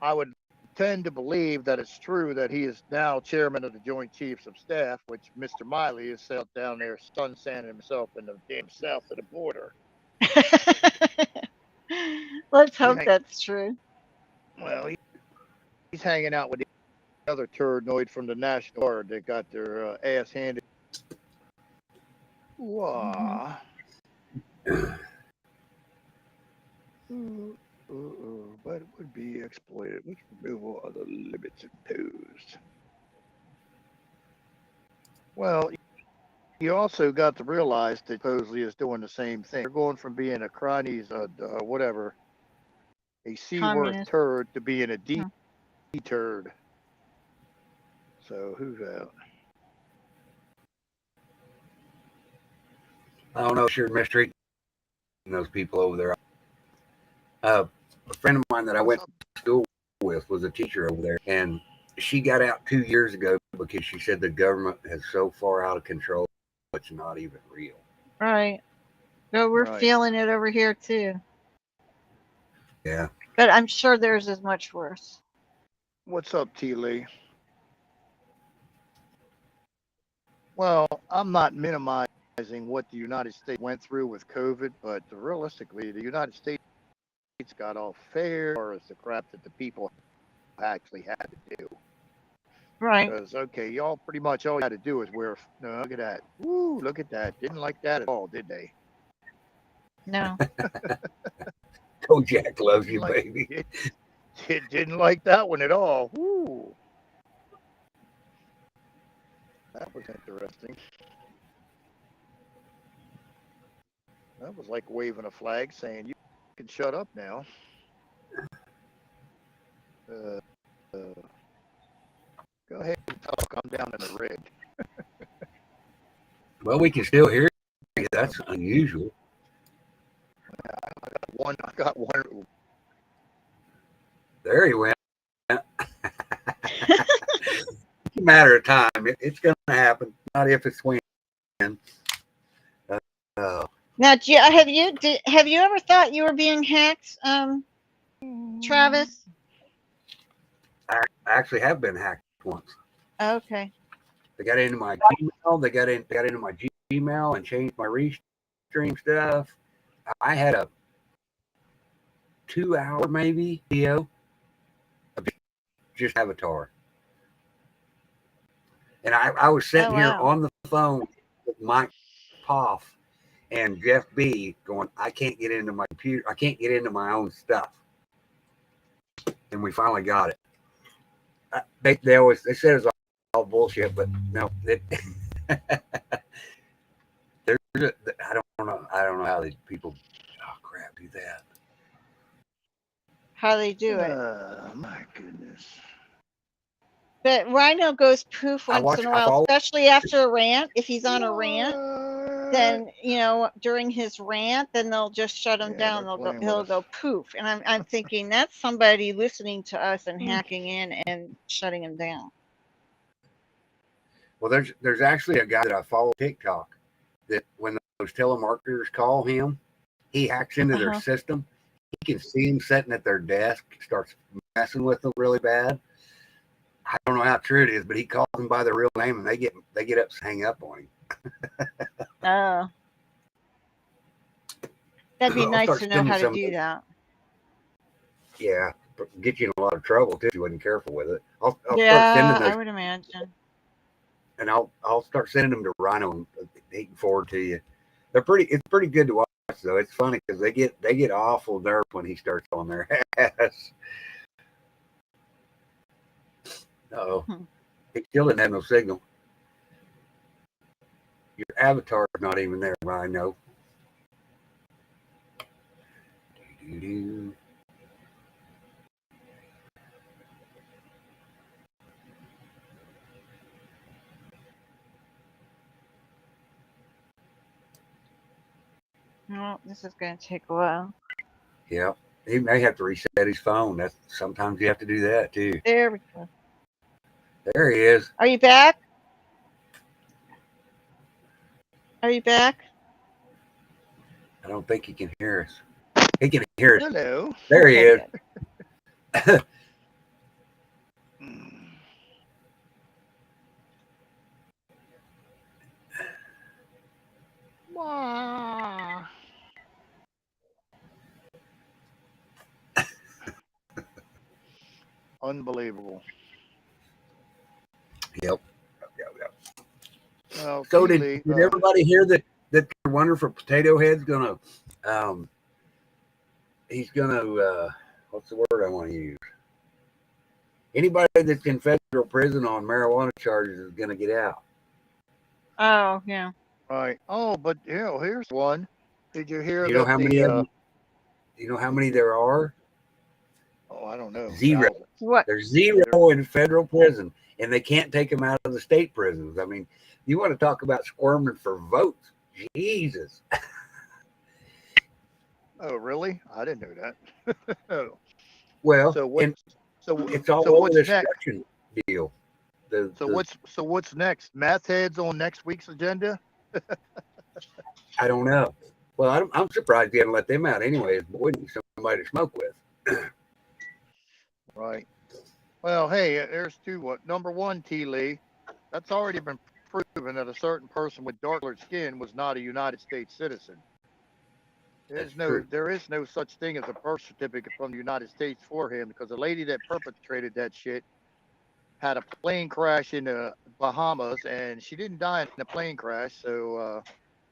I would tend to believe that it's true that he is now chairman of the Joint Chiefs of Staff, which Mr. Miley is out down there sun-sanning himself in the damn south of the border. Let's He hope hang, that's true. well, he's hanging out with the other turdoid from the National Guard that got their ass handed. Mhm. Wah. But it would be exploited with removal of the limits imposed. Well, you also got to realize that supposedly is doing the same thing. They're going from being a cronies, whatever, a C-worth Communist. turd to being a Huh. D-turd. So who's out? I don't know if you're mistreating those people over there. A friend of mine that I What's went up? to school with was a teacher over there, and she got out 2 years ago because she said the government is so far out of control, it's not even real. Right. So we're Right. feeling it over here too. Yeah. But I'm sure theirs is much worse. What's up, T. Lee? Well, I'm not minimizing what the United States went through with COVID, but realistically, the United States got off fair as the crap that the people actually had to do. Right. Because okay, y'all pretty much all you had to do is wear. No, look at that. Woo! Look at that. Didn't like that at all, did they? No. Kojak loves Didn't you, like. baby. Didn't like that one at all. Woo! That was interesting. That was like waving a flag saying you can shut up now. Uh, uh, go ahead and talk. I'm down in the red. Well, we can still hear you. That's unusual. I got one. There he went. It's a matter of time. It's going to happen. Not if, it's when. Uh, Now, have you ever thought you were being hacked, Travis? I actually have been hacked once. Okay. They got into my Gmail. They got into my Gmail and changed my restream stuff. I had a 2-hour maybe video of just Avatar, and I was sitting here wow. on the phone with Mike Poff and Jeff B going, I can't get into my computer. I can't get into my own stuff. And we finally got it. They said it was all bullshit, but no, I don't know how these people, oh crap, do that. How they do it. My goodness. But Rhino goes poof once in a I while, follow. especially after a rant. If he's on a rant, What? then during his rant, then they'll just shut him Yeah, down. they're playing with He'll us. go poof, and I'm thinking that's somebody listening to us and hacking in and shutting him down. Well, there's actually a guy that I follow on TikTok that when those telemarketers call him, he hacks into their system. He can see him sitting at their desk, starts messing with them really bad. I don't know how true it is, but he calls them by their real name, and they get up, hang up on him. Oh, that'd be I'll nice start to know sending how to some. do that. Yeah, get you in a lot of trouble too if you wasn't careful with it. I'll start sending Yeah, those, I would imagine. and I'll start sending them to Rhino and he can forward to you. It's pretty good to watch though. It's funny because they get awful nerve when he starts on their ass. Uh-oh. Hmm. It still didn't have no signal. Your avatar's not even there, Rhino. Doo-doo-doo. No, this is going to take a while. Yeah, he may have to reset his phone. That's sometimes you have to do that too. There we go. There he is. Are you back? Are you back? I don't think he can hear us. He can hear us. Hello. There he Okay, is. good. Wah. Unbelievable. Yep. Well, So Keely, did everybody hear that your wonderful Potato Head's gonna he's gonna what's the word I want to use? Anybody that's in federal prison on marijuana charges is gonna get out. Oh, yeah. right. Oh, but here's one. Did you hear You know that how many of them? You know how many there are? Oh, I don't know. Zero. Thousands. What? There's zero in federal prison, and they can't take them out of the state prisons. I mean, you want to talk about squirming for votes? Jesus. Oh, really? I didn't know that. Oh, Well, so what? and So it's all so over what's this next? Russian deal. So what's next? Meth heads on next week's agenda? I don't know. Well, I'm surprised they haven't let them out anyways. But we need somebody to smoke with. Right. Well, hey, there's two. What number one, T. Lee? That's already been proven that a certain person with dark colored skin was not a United States citizen. That's true. There is no such thing as a birth certificate from the United States for him because the lady that perpetrated that shit had a plane crash in the Bahamas and she didn't die in the plane crash. So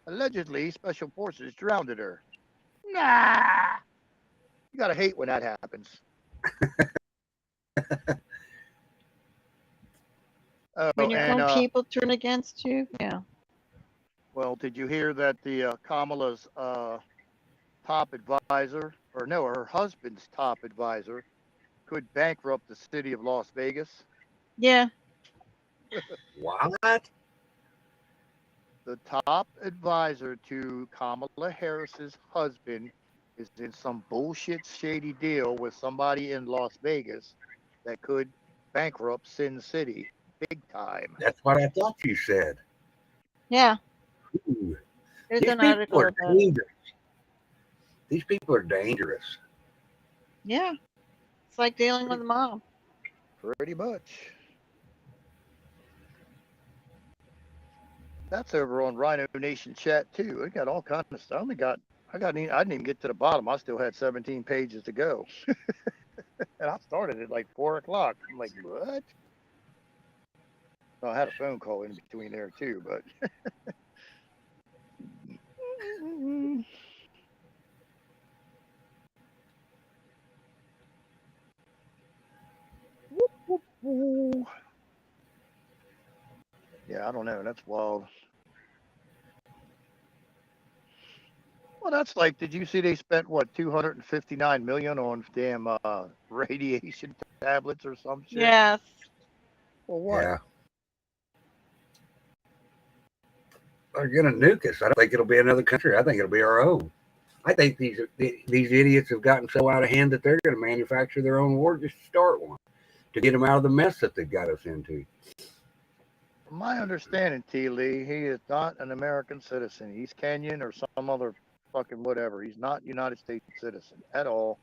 allegedly, special forces drowned her. Nah, you gotta hate when that happens. Oh, When your and own people turn against you? Yeah. well, did you hear that the Kamala's top advisor, or no, her husband's top advisor, could bankrupt the city of Las Vegas? Yeah. What? The top advisor to Kamala Harris's husband is in some bullshit shady deal with somebody in Las Vegas that could bankrupt Sin City big time. That's what I thought you said. Yeah. Ooh, There's these an people article are about it. dangerous. These people are dangerous. Yeah. It's like dealing with a mob. Pretty much. That's over on Rhino Nation chat too. We got all kinds of stuff. I didn't even get to the bottom. I still had 17 pages to go. And I started at like 4 o'clock. I'm like, what? Well, I had a phone call in between there too, but yeah, I don't know. That's wild. Well, that's like, did you see they spent what 259 million on damn radiation tablets or some shit? Yes. Well, what? Yeah. They're gonna nuke us. I don't think it'll be another country. I think it'll be our own. I think these idiots have gotten so out of hand that they're going to manufacture their own war just to start one to get them out of the mess that they've got us into. From my understanding, T. Lee, he is not an American citizen. He's Kenyan or some other fucking whatever. He's not United States citizen at all.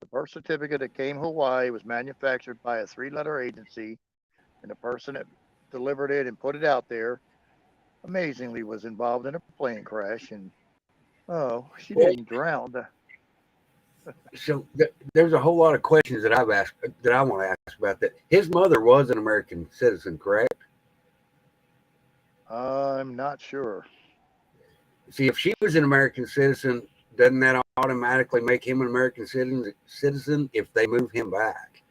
The birth certificate that came Hawaii was manufactured by a 3-letter agency, and the person that delivered it and put it out there, amazingly, was involved in a plane crash. And oh, she didn't drown. So there's a whole lot of questions that I've asked that I want to ask about that. His mother was an American citizen, correct? I'm not sure. See, if she was an American citizen, doesn't that automatically make him an American citizen if they move him back?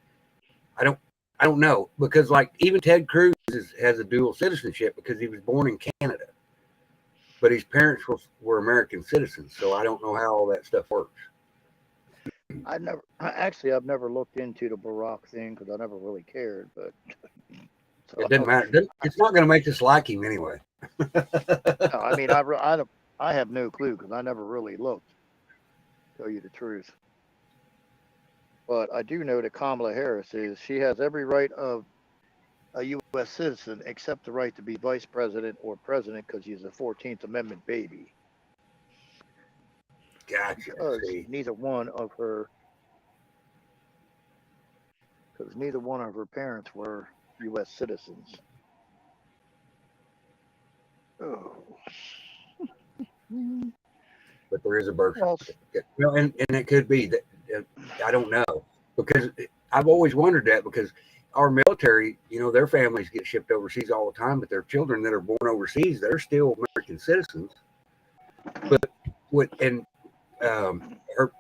I don't I don't know, because like even Ted Cruz has a dual citizenship because he was born in Canada, but his parents were American citizens. So I don't know how all that stuff works. I've never looked into the Barack thing because I never really cared. But so, It doesn't matter. It's not going to make us like him anyway. no, I mean, I have no clue because I never really looked. To tell you the truth, but I do know that Kamala Harris she has every right of a U.S. citizen except the right to be vice president or president because she's a 14th Amendment baby. Gotcha. Because See. neither one of her parents were U.S. citizens. Oh. But there is a birth Well, certificate. Well, and it could be that I don't know, because I've always wondered that, because our military, their families get shipped overseas all the time, but their children that are born overseas, they're still American citizens. But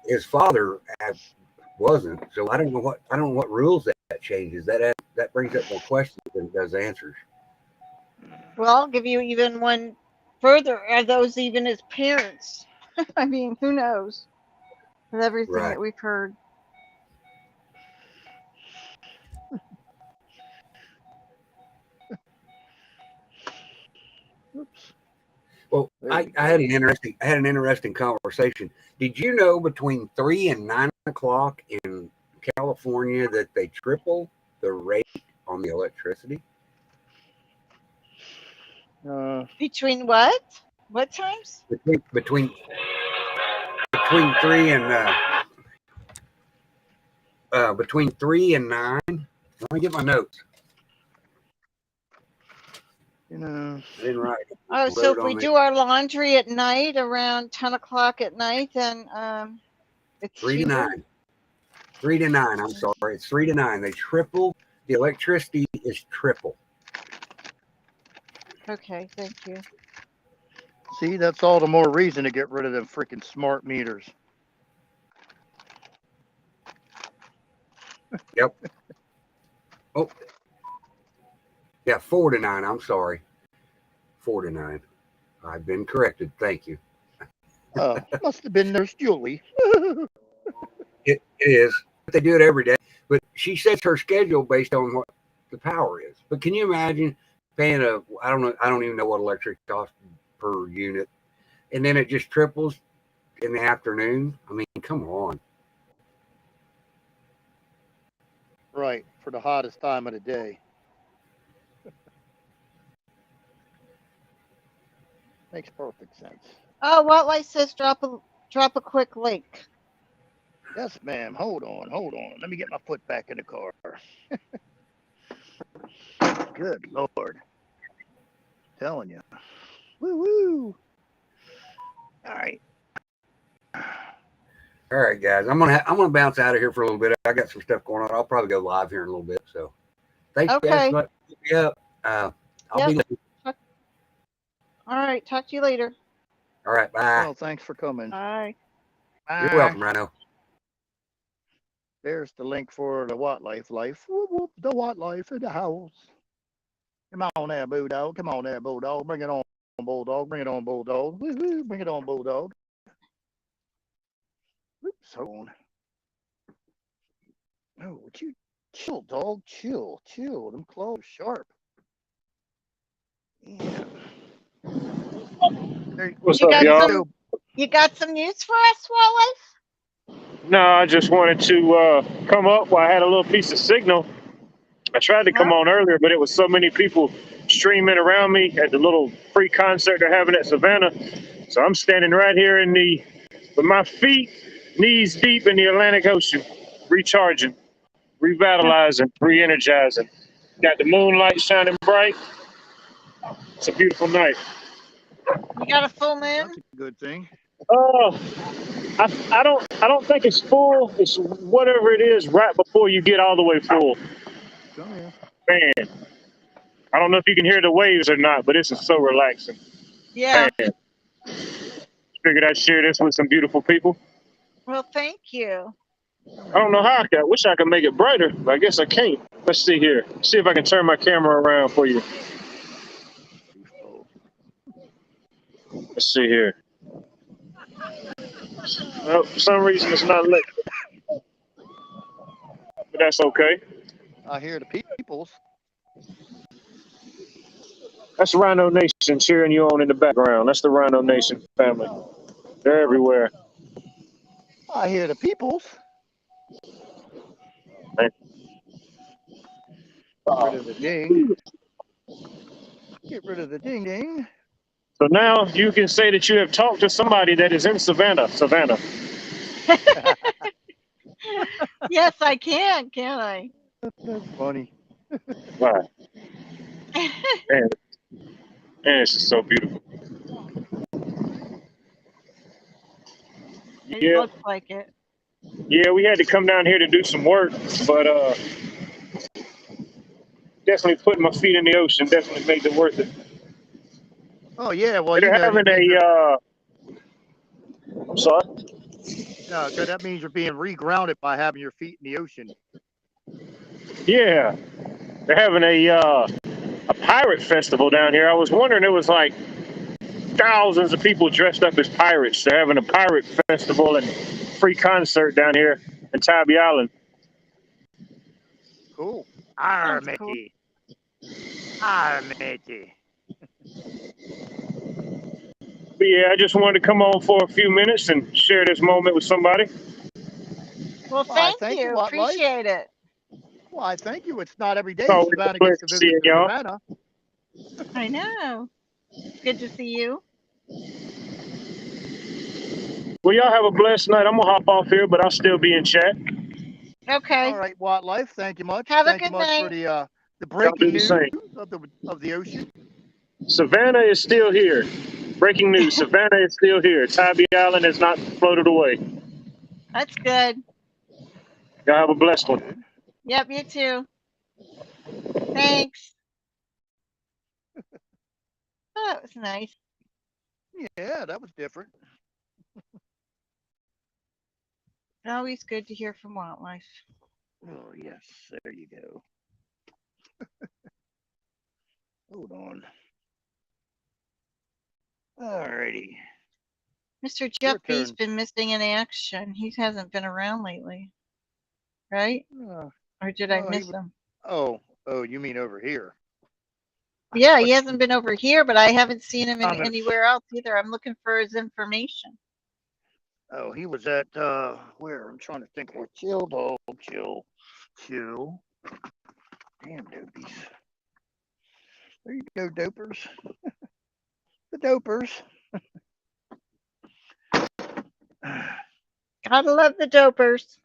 his father wasn't, so I don't know what rules that changes. That brings up more questions than it does answers. Well, I'll give you even one further. Are those even his parents? I mean, who knows? With everything that we've heard. Oops. Well, I had an interesting conversation. Did you know between 3 and 9 o'clock in California that they triple the rate on the electricity? Between what? What times? Between 3 and between 3 and 9. Let me get my notes. I didn't write it. Oh, so if we do our laundry at night around 10 o'clock at night, then it's 3 to 9. 3 to 9. I'm sorry. It's 3 to 9. They triple. The electricity is triple. Okay, thank you. See, that's all the more reason to get rid of them freaking smart meters. Yep. Oh. Yeah, 4 to 9. I'm sorry. 4 to 9. I've been corrected. Thank you. Must have been Nurse Julie. It is. They do it every day. But she sets her schedule based on what the power is. But can you imagine paying I don't even know what electric costs per unit, and then it just triples in the afternoon? I mean, come on. Right, for the hottest time of the day. Makes perfect sense. Oh, Wildlife says drop a quick link. Yes, ma'am. Hold on. Let me get my foot back in the car. Good Lord. I'm telling you. Woo. All right. All right, guys. I'm gonna bounce out of here for a little bit. I got some stuff going on. I'll probably go live here in a little bit. So thanks, guys. Yeah. I'll be there. All right. Talk to you later. All right. Bye. Well, thanks for coming. Bye. You're welcome, Rhino. There's the link for the Wildlife. Whoop, whoop, the Wildlife in the house. Come on there, Bulldog. Come on there, Bulldog. Bring it on, Bulldog. Bring it on, Bulldog. Woo-hoo. Bring it on, Bulldog. Oops, hold on. Oh, would you chill, dog? Chill. Them claws sharp. Yeah. What's up, y'all? You got some news for us, Wildlife? No, I just wanted to come up. Well, I had a little piece of signal. I tried to come on earlier, but it was so many people streaming around me at the little free concert they're having at Savannah. So I'm standing right here with my feet knees deep in the Atlantic Ocean, recharging, revitalizing, re-energizing. Got the moonlight shining bright. It's a beautiful night. You got a full moon? That's a good thing. I don't think it's full. It's whatever it is right before you get all the way full. Come here. Man, I don't know if you can hear the waves or not, but this is so relaxing. Yeah. Man, figured I'd share this with some beautiful people. Well, thank you. I don't know how I wish I could make it brighter, but I guess I can't. Let's see here. See if I can turn my camera around for you. Let's see here. Oh, for some reason it's not lit, but that's okay. I hear the peoples. That's Rhino Nation cheering you on in the background. That's the Rhino Nation family. They're everywhere. I hear the peoples. Man. Get rid of the ding. Get rid of the ding ding. So now you can say that you have talked to somebody that is in Savannah. Savannah. Yes, I can I? That's funny. Wow. Man, it's just so beautiful. It Yeah. looks like it. Yeah, we had to come down here to do some work, but definitely putting my feet in the ocean definitely made it worth it. Oh yeah, well They're having I'm sorry. no, so that means you're being regrounded by having your feet in the ocean. Yeah, they're having a pirate festival down here. I was wondering, it was like thousands of people dressed up as pirates. They're having a pirate festival and free concert down here in Tybee Island. Cool. Sounds cool. Matey. But yeah, I just wanted to come on for a few minutes and share this moment with somebody. Well, Why, thank you. What life? Appreciate it. Why, thank you. It's not every day Oh, Savannah gets to visit Savannah. I know. It's good to see you. Well, y'all have a blessed night. I'm gonna hop off here, but I'll still be in chat. Okay. All right, Watt Life. Thank you much. Have thank a good you much night. for the breaking news of the ocean. Savannah is still here. Breaking news: Savannah is still here. Tybee Island has not floated away. That's good. Y'all have a blessed one. Yep, you too. Thanks. Oh, that was nice. Yeah, that was different. Always good to hear from wildlife. Oh yes, there you go. Hold on. Alrighty. Mr. Jeff B's been missing in action. He hasn't been around lately, right? Or did I miss him? Oh, you mean over here? Yeah, he hasn't been over here, but I haven't seen him anywhere else either. I'm looking for his information. Oh, he was at where? I'm trying to think. Where? Chill, dog, chill. Damn dopies. There you go, dopers. The dopers. Gotta love the dopers.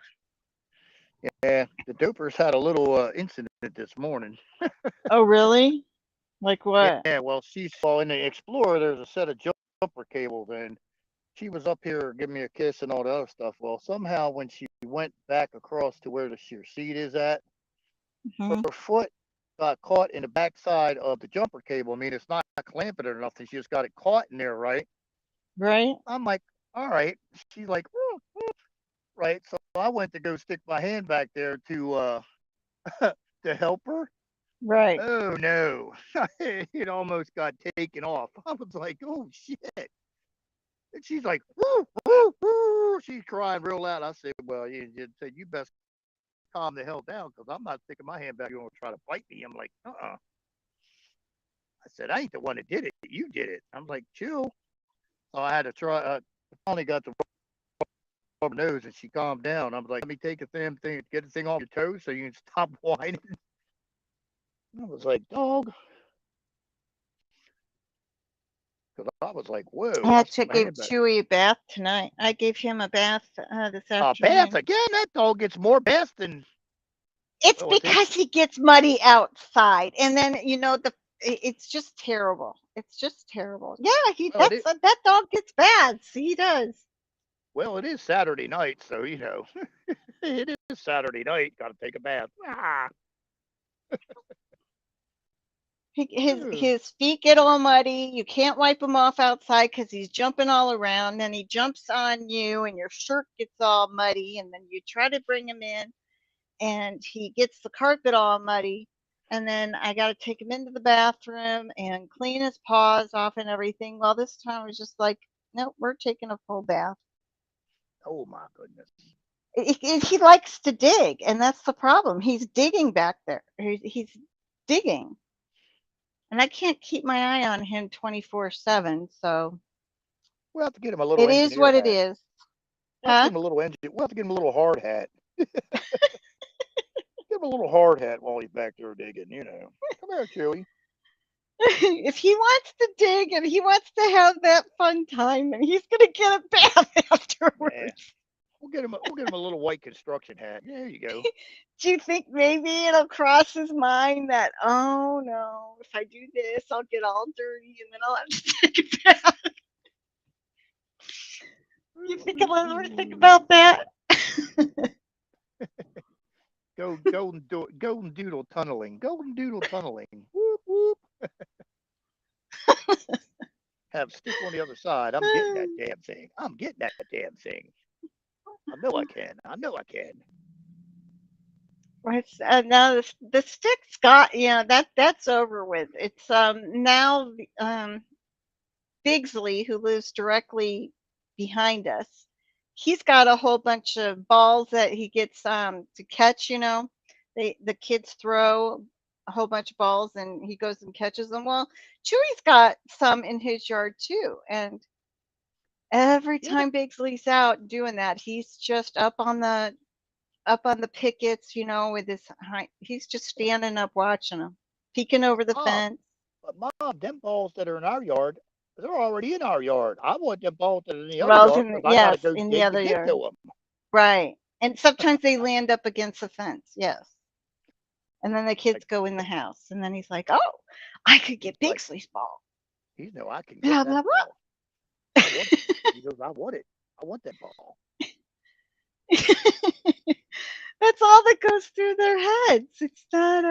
Yeah, the dopers had a little incident this morning. Oh, really? Like what? Yeah, well, she saw in the Explorer there's a set of jumper cables, and she was up here giving me a kiss and all the other stuff. Well, somehow when she went back across to where your seat is at, her foot got caught in the backside of the jumper cable. I mean, it's not clamping it or nothing. She just got it caught in there, right? Right. I'm like, all right. She's like, right. So I went to go stick my hand back there to to help her. Right. Oh no, it almost got taken off. I was like, oh shit. And she's like, woo, woo, woo. She's crying real loud. I said, well, you said you best calm the hell down because I'm not sticking my hand back. You're going to try to bite me. I'm like, I said, I ain't the one that did it. You did it. I'm like, chill. So I had to try. I finally got the rubber nose and she calmed down. I was like, let me take the damn thing, get the thing off your toes so you can stop whining. I was like, dog. Because I was like, whoa. I had to give Chewy a bath tonight. I gave him a bath this afternoon. A bath again? That dog gets more baths than. It's because he gets muddy outside, and then it's just terrible. It's just terrible. Yeah, that dog gets baths. baths. He does. Well, it is Saturday night, so it is Saturday night. Got to take a bath. Ah. His feet get all muddy. You can't wipe him off outside because he's jumping all around. Then he jumps on you, and your shirt gets all muddy. And then you try to bring him in, and he gets the carpet all muddy. And then I got to take him into the bathroom and clean his paws off and everything. Well, this time I was just like, nope, we're taking a full bath. Oh my goodness. He likes to dig, and that's the problem. He's digging back there. He's digging. And I can't keep my eye on him 24/7, so We'll have to get him a little it is engineer what it hat. is. We'll have to Huh? get him a little We'll have to get him a little hard hat. Give him a little hard hat while he's back there digging. Come here, Chewy. If he wants to dig and he wants to have that fun time, and he's gonna get a bath Yeah. afterwards. We'll get him a little white construction hat. There you go. Do you think maybe it'll cross his mind that, oh no, if I do this, I'll get all dirty and then I'll have to take a bath? You think I'll ever think about that? Golden doodle tunneling. Golden doodle tunneling. Whoop whoop. Have stick on the other side. I'm getting that damn thing. I'm getting that damn thing. I know I can. I know I can. It's now the stick's got that's over with. It's now Bigsley, who lives directly behind us, he's got a whole bunch of balls that he gets to catch. The kids throw a whole bunch of balls, and he goes and catches them. Well, Chewy's got some in his yard too, and every Yeah, time Bigsley's out doing that, he's just up on the pickets, with his he's just standing up watching them, peeking over the Mom, fence. but Mom, them balls that are in our yard, they're already in our yard. I want them balls that are in the other Well, yard because I got to yes, go in the dig to other get yard. to them. Right. And sometimes they land up against the fence. Yes. And then the kids Like, go in the house. And then he's like, oh, I could get like Bigsley's ball. I can get Blah, that blah, ball. I want it. He goes, I want it. I want that ball. blah. That's all that goes through their heads. It's not,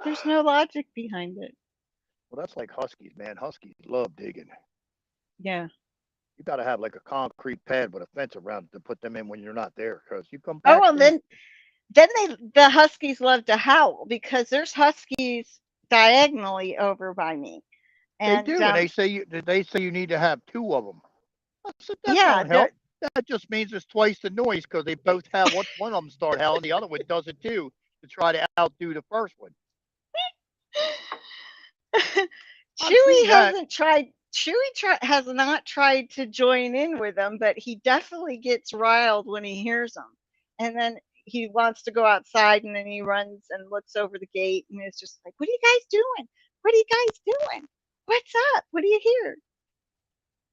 there's no logic behind it. Well, that's like huskies, man. Huskies love digging. Yeah. You got to have like a concrete pad with a fence around it to put them in when you're not there because you come Oh, back well, there. then the Huskies love to howl because there's Huskies diagonally over by me. They And, do, and they say you need to have two of them. I said that yeah, don't help. That just means it's twice the noise because they both have once one of them start howling, the other one does it too to try to outdo the first one. I've seen Chewy that. hasn't tried. Has not tried to join in with them, but he definitely gets riled when he hears them. And then he wants to go outside, and then he runs and looks over the gate, and is just like, "What are you guys doing? What are you guys doing? What's up? What do you hear?"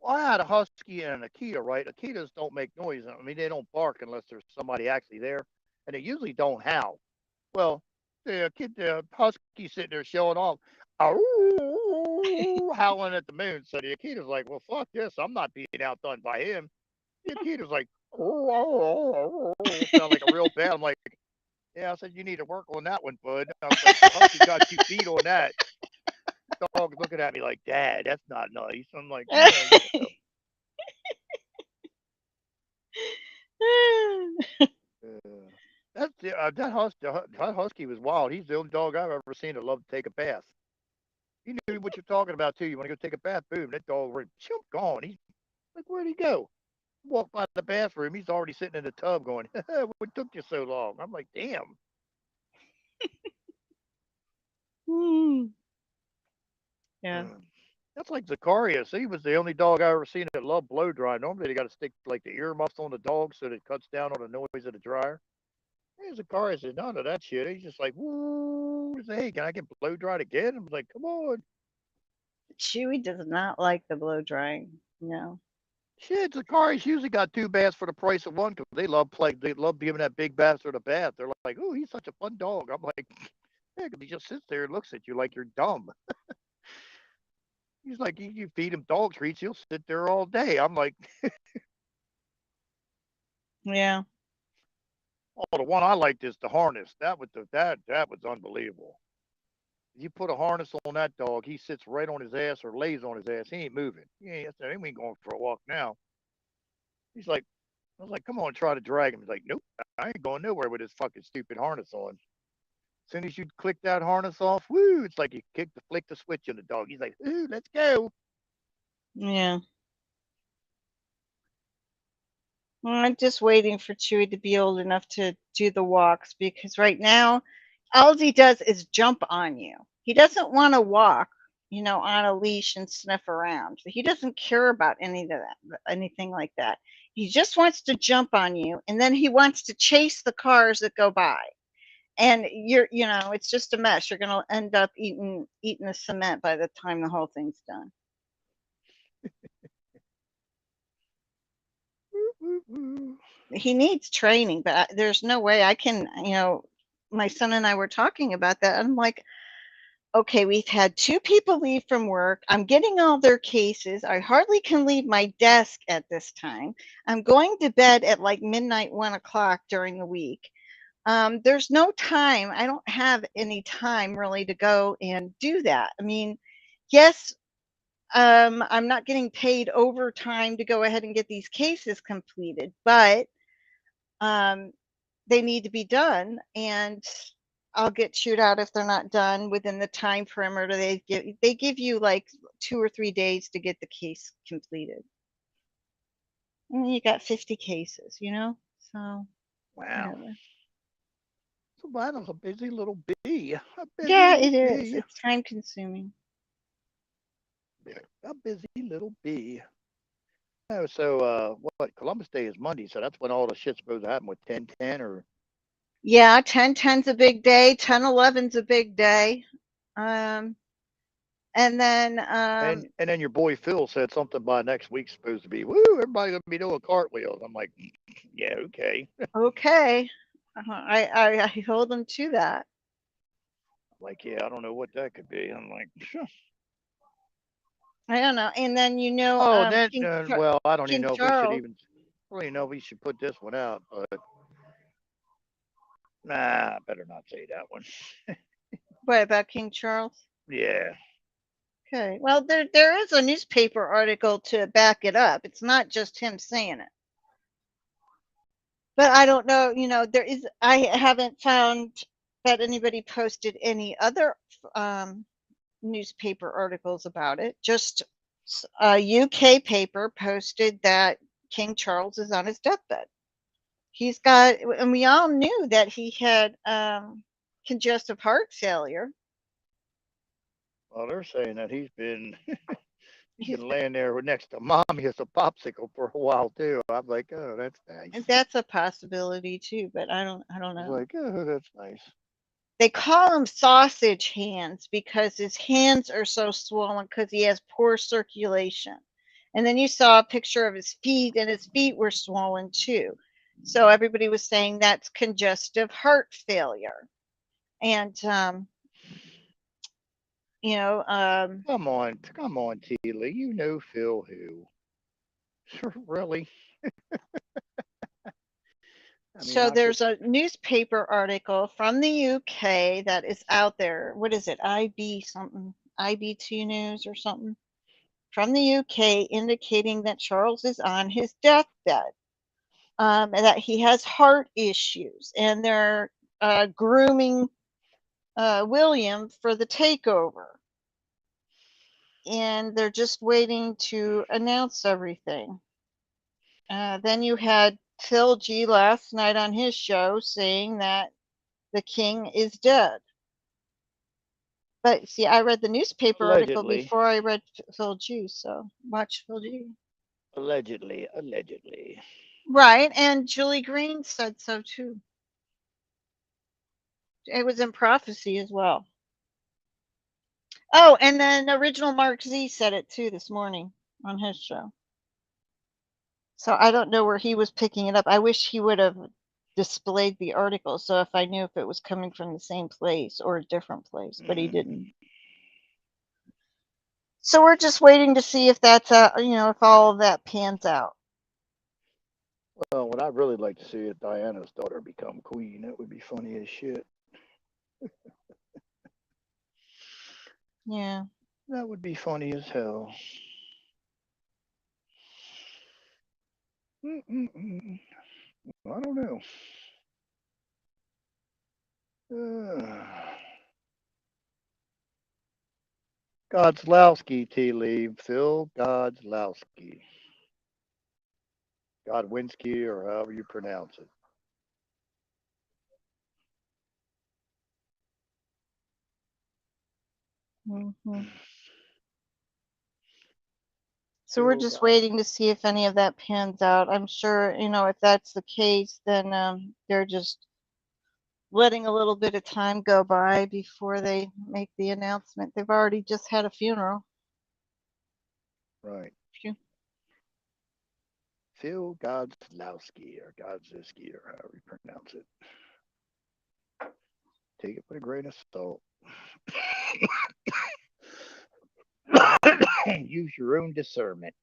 Well, I had a husky and an Akita, right? Akitas don't make noise. I mean, they don't bark unless there's somebody actually there, and they usually don't howl. Well, the husky sitting there showing off, howling at the moon. So the Akita's like, "Well, fuck this. I'm not being outdone by him." The Akita's like, sound like a real bad. I'm like, yeah. I said, you need to work on that one, bud. I was like, the husky got you beat on that. The dog's looking at me like, Dad, that's not nice. I'm like, that husky was wild. He's the only dog I've ever seen that loved to take a bath. He knew what you're talking about too. You want to go take a bath? Boom, that dog was gone. He's like, where'd he go? Walk by the bathroom. He's already sitting in the tub going, what took you so long? I'm like, damn. Yeah. That's like Zacharias. He was the only dog I ever seen that loved blow dry. Normally they got to stick like the earmuffs on the dog so that it cuts down on the noise of the dryer. Hey, Zacharias said none of that shit. He's just like, woo. He said, hey, can I get blow dried again? I was like, come on. Chewy does not like the blow drying. No. Shit, Zacharias usually got two baths for the price of one because they love giving that big bastard a bath. They're like, oh, he's such a fun dog. I'm like, yeah, because he just sits there and looks at you like you're dumb. He's like, you feed him dog treats, he'll sit there all day. I'm like, Yeah. oh, the one I liked is the harness. That was unbelievable. You put a harness on that dog, he sits right on his ass or lays on his ass. He ain't moving. He ain't going for a walk now. He's like, I was like, come on, try to drag him. He's like, nope, I ain't going nowhere with this fucking stupid harness on. As soon as you click that harness off, woo, it's like you flick the switch on the dog. He's like, ooh, let's go. Yeah. Well, I'm just waiting for Chewy to be old enough to do the walks because right now, all he does is jump on you. He doesn't want to walk, on a leash and sniff around. He doesn't care about anything like that. He just wants to jump on you, and then he wants to chase the cars that go by. And it's just a mess. You're gonna end up eating the cement by the time the whole thing's done. He needs training, but there's no way I can, my son and I were talking about that. I'm like, okay, we've had 2 people leave from work. I'm getting all their cases. I hardly can leave my desk at this time. I'm going to bed at like midnight, 1 o'clock during the week. There's no time. I don't have any time really to go and do that. I mean, yes, I'm not getting paid overtime to go ahead and get these cases completed, but they need to be done, and I'll get chewed out if they're not done within the time perimeter they give. They give you like 2 or 3 days to get the case completed. And you got 50 cases, so Wow. whatever. So that was a busy little bee. Yeah, it is. It's time consuming. A busy little bee. Oh, so what? Columbus Day is Monday, so that's when all the shit's supposed to happen with 10/10 or. Yeah, 10/10's a big day. 10/11's a big day. And then And then your boy Phil said something by next week's supposed to be, woo, everybody gonna be doing cartwheels. I'm like, yeah, okay. Okay. I hold them to that. I'm like, yeah, I don't know what that could be. I'm like, sure. I don't know. And then Oh, then King well, I don't even King know if we should Charles. even. I don't even know if we should put this one out, but nah, I better not say that one. What about King Charles? Yeah. Okay. Well, there is a newspaper article to back it up. It's not just him saying it. But I don't know, I haven't found that anybody posted any other newspaper articles about it. Just a UK paper posted that King Charles is on his deathbed. He's got, and we all knew that he had congestive heart failure. Well, they're saying that he's been laying there next to mommy as a popsicle for a while too. I'm like, oh, that's nice. That's a possibility too, but I don't know. I was like, oh, that's nice. They call him sausage hands because his hands are so swollen because he has poor circulation. And then you saw a picture of his feet, and his feet were swollen too. So everybody was saying that's congestive heart failure. And come on, Teela. You know Phil who? Really? So there's a newspaper article from the UK that is out there. What is it? IB something, IB2 News or something from the UK indicating that Charles is on his deathbed, and that he has heart issues, and they're grooming William for the takeover. And they're just waiting to announce everything. Then you had Phil G last night on his show saying that the king is dead. But see, I read the newspaper article before I read Phil G, so watch Phil G. Allegedly. Right, and Julie Green said so too. It was in prophecy as well. Oh, and then original Mark Z said it too this morning on his show. So I don't know where he was picking it up. I wish he would have displayed the article so if I knew if it was coming from the same place or a different place, but he didn't. So we're just waiting to see if that's if all of that pans out. Well, what I'd really like to see is Diana's daughter become queen. That would be funny as shit. Yeah. That would be funny as hell. Mm-mm-mm. I don't know. Godslowski, tea leaf. Phil Godslowski. Godwinski, or however you pronounce it. Hmm. So we're just waiting to see if any of that pans out. I'm sure, if that's the case, then they're just letting a little bit of time go by before they make the announcement. They've already just had a funeral. Right. Phew. Phil Godslowski, or Godziski, or however you pronounce it. Take it with a grain of salt. Use your own discernment.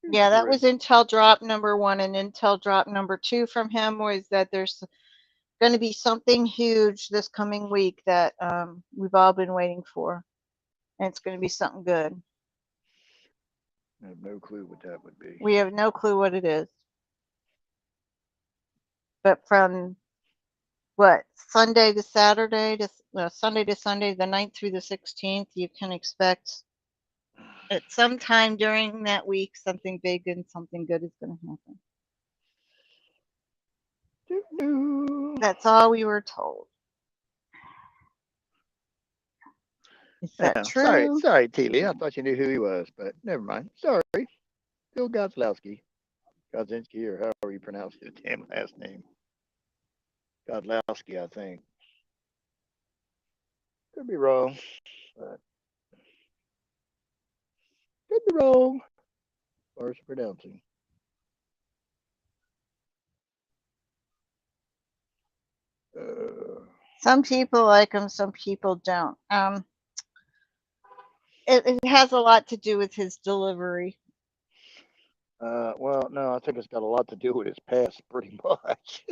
Yeah, that was Intel drop number 1, and Intel drop number 2 from him was that there's going to be something huge this coming week that we've all been waiting for, and it's going to be something good. I have no clue what that would be. We have no clue what it is. But from Sunday to Saturday to Sunday to Sunday, the 9th through the 16th, you can expect at some time during that week something big and something good is going to happen. That's all we were told. Is that true? Sorry, Teely. I thought you knew who he was, but never mind. Sorry. Phil Godslowski. Godzinski, or however you pronounce his damn last name. Godlowski, I think. Could be wrong, but could be wrong. As far as pronouncing. Some people like him, some people don't. It has a lot to do with his delivery. Well, no, I think it's got a lot to do with his past, pretty much.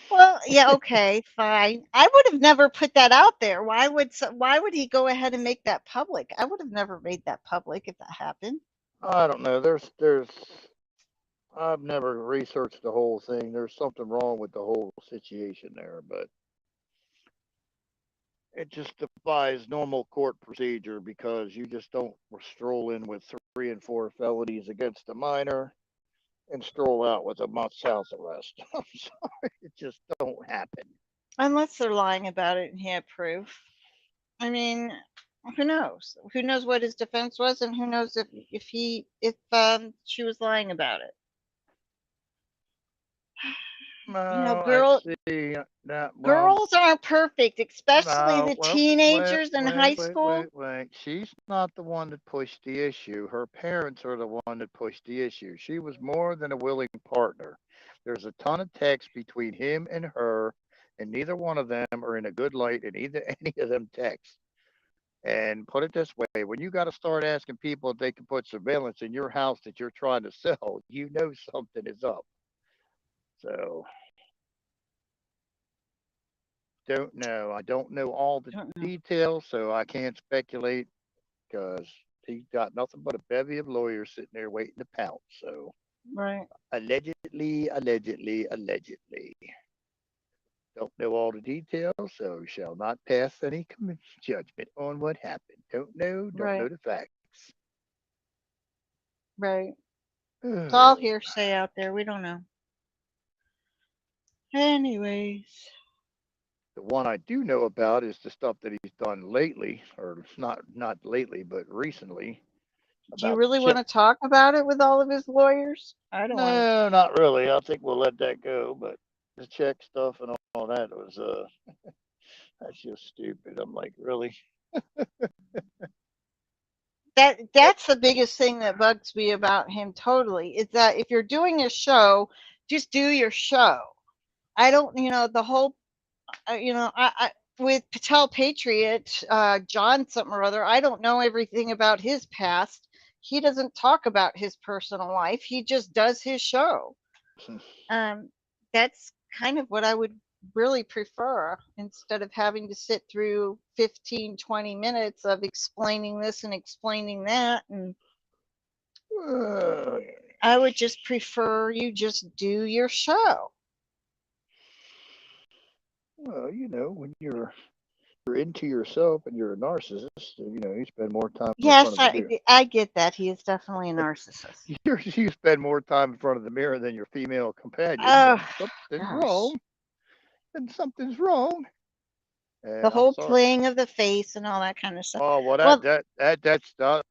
Well, yeah, okay, fine. I would have never put that out there. Why would he go ahead and make that public? I would have never made that public if that happened. I don't know. I've never researched the whole thing. There's something wrong with the whole situation there, but it just defies normal court procedure because you just don't stroll in with 3 and 4 felonies against a minor and stroll out with a month's house arrest. I'm sorry, it just don't happen. Unless they're lying about it and he had proof. I mean, who knows? Who knows what his defense was, and who knows if she was lying about it. No, see that. Girls aren't perfect, especially the Well, teenagers in high school. wait. She's not the one that pushed the issue. Her parents are the one that pushed the issue. She was more than a willing partner. There's a ton of text between him and her, and neither one of them are in a good light in either any of them texts. And put it this way, when you got to start asking people if they can put surveillance in your house that you're trying to sell, you know something is up. So don't know. I don't know all the details, so I can't speculate because he's got nothing but a bevy of lawyers sitting there waiting to pounce. So, right. Allegedly. Don't know all the details, so shall not pass any judgment on what happened. Don't know the facts. Right. It's all hearsay out there. We don't know. Anyways. The one I do know about is the stuff that he's done lately, or not lately, but recently. Do you really want to talk about it with all of his lawyers? I don't want to. No, not really. I think we'll let that go. But the check stuff and all that was that's just stupid. I'm like, really? That's the biggest thing that bugs me about him totally is that if you're doing a show, just do your show. I don't, the whole, with Patel Patriot, John something or other, I don't know everything about his past. He doesn't talk about his personal life. He just does his show. Um, that's kind of what I would really prefer instead of having to sit through 15, 20 minutes of explaining this and explaining that. And I would just prefer you just do your show. Well, when you're into yourself and you're a narcissist, you spend more time in Yes, front of the mirror. I get that. He is definitely a narcissist. You spend more time in front of the mirror than your female companion. Oh, Something's gosh. wrong. And something's wrong. The And I'm whole sorry. playing of the face and all that kind of stuff. Oh well, Well, that stuff.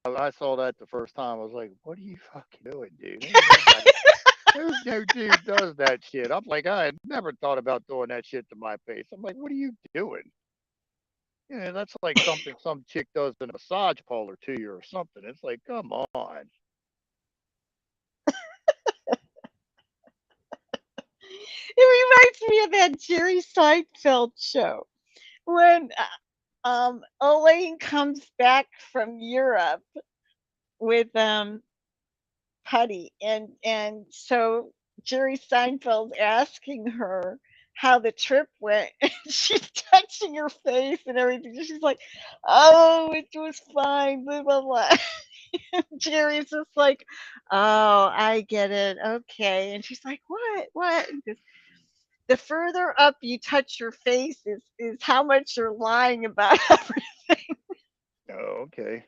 I saw that the first time. I was like, "What are you fucking doing, dude? There's no dude does that shit." I'm like, I had never thought about doing that shit to my face. I'm like, "What are you doing?" That's like something some chick does in a massage parlor to you or something. It's like, come on. it reminds me of that Jerry Seinfeld show when Elaine comes back from Europe with Putty, and so Jerry Seinfeld's asking her how the trip went, and she's touching her face and everything. She's like, "Oh, it was fine." Blah blah blah. Jerry's just like, "Oh, I get it. Okay." And she's like, "What? What?" And goes, the further up you touch your face is how much you're lying about everything. Oh, okay.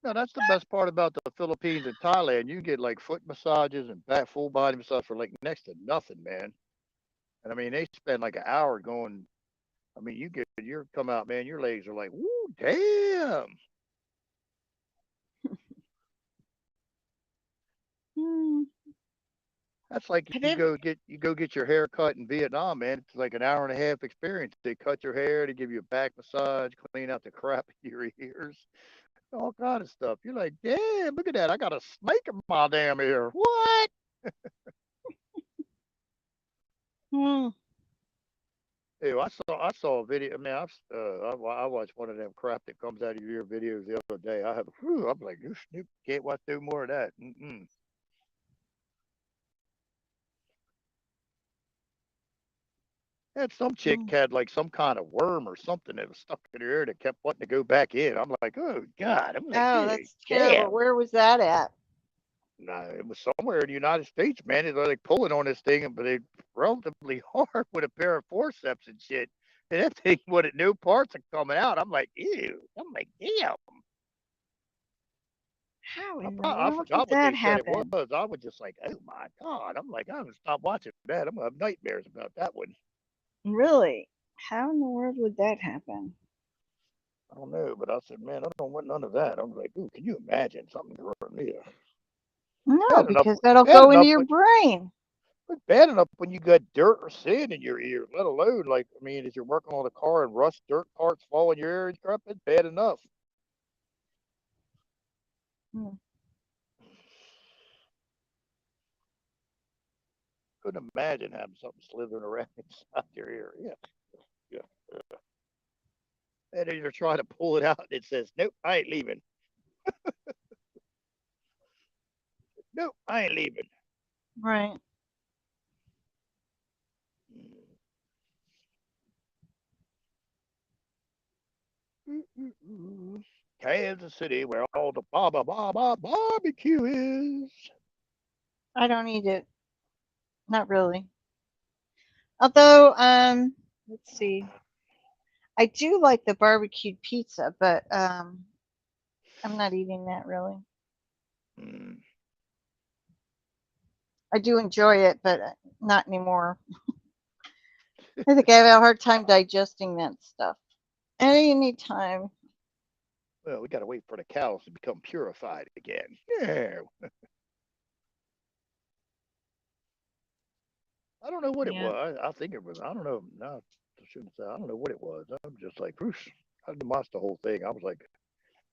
No, that's the best part about the Philippines and Thailand. You get like foot massages and back full body massage for like next to nothing, man. And I mean, they spend like an hour going. I mean, you come out, man. Your legs are like, woo, damn. Hmm. That's like Have you you go get your hair cut in Vietnam, man. It's like an hour and a half experience. They cut your hair, they give you a back massage, clean out the crap in your ears, all kind of stuff. You're like, damn, look at that. I got a snake in my damn ear. What? hmm. Ew, I saw a video. Man, I watched one of them crap that comes out of your ear videos the other day. I'm like, you Snoop can't watch no more of that. Mm-mm. And some chick Hmm. had like some kind of worm or something that was stuck in her ear that kept wanting to go back in. I'm like, oh God. I'm like, Oh, dude, that's terrible. damn. Where was that at? No, it was somewhere in the United States, man. They're like pulling on this thing, but it's relatively hard with a pair of forceps and shit. And that thing, what it new parts are coming out. I'm like, ew. I'm like, damn. How I, in the I world would forgot what that they said it was. happen? I was just like, oh my God. I'm like, I'm gonna stop watching that. I'm gonna have nightmares about that one. Really? How in the world would that happen? I don't know, but I said, man, I don't want none of that. I was like, ooh, can you imagine something growing there? No, Bad enough, because that'll bad go into enough, your brain. but bad enough when you got dirt or sand in your ear. Let alone like, I mean, as you're working on a car and rust, dirt parts fall in your ear and crap, it's bad enough. Hmm. Couldn't imagine having something slithering around inside your ear. Yeah, yeah. And then you're trying to pull it out, and it says, nope, I ain't leaving. Nope, I ain't leaving. Right. Kansas City, where all the barbecue is. I don't eat it. Not really. Although, let's see. I do like the barbecued pizza, but I'm not eating that really. Mm. I do enjoy it, but not anymore. I think I have a hard time digesting that stuff. Anytime. Well, we got to wait for the cows to become purified again. Yeah. I don't know what it Yeah. was. I think it was. I don't know. No, I shouldn't say. I don't know what it was. I'm just like, whoosh. I demolished the whole thing. I was like,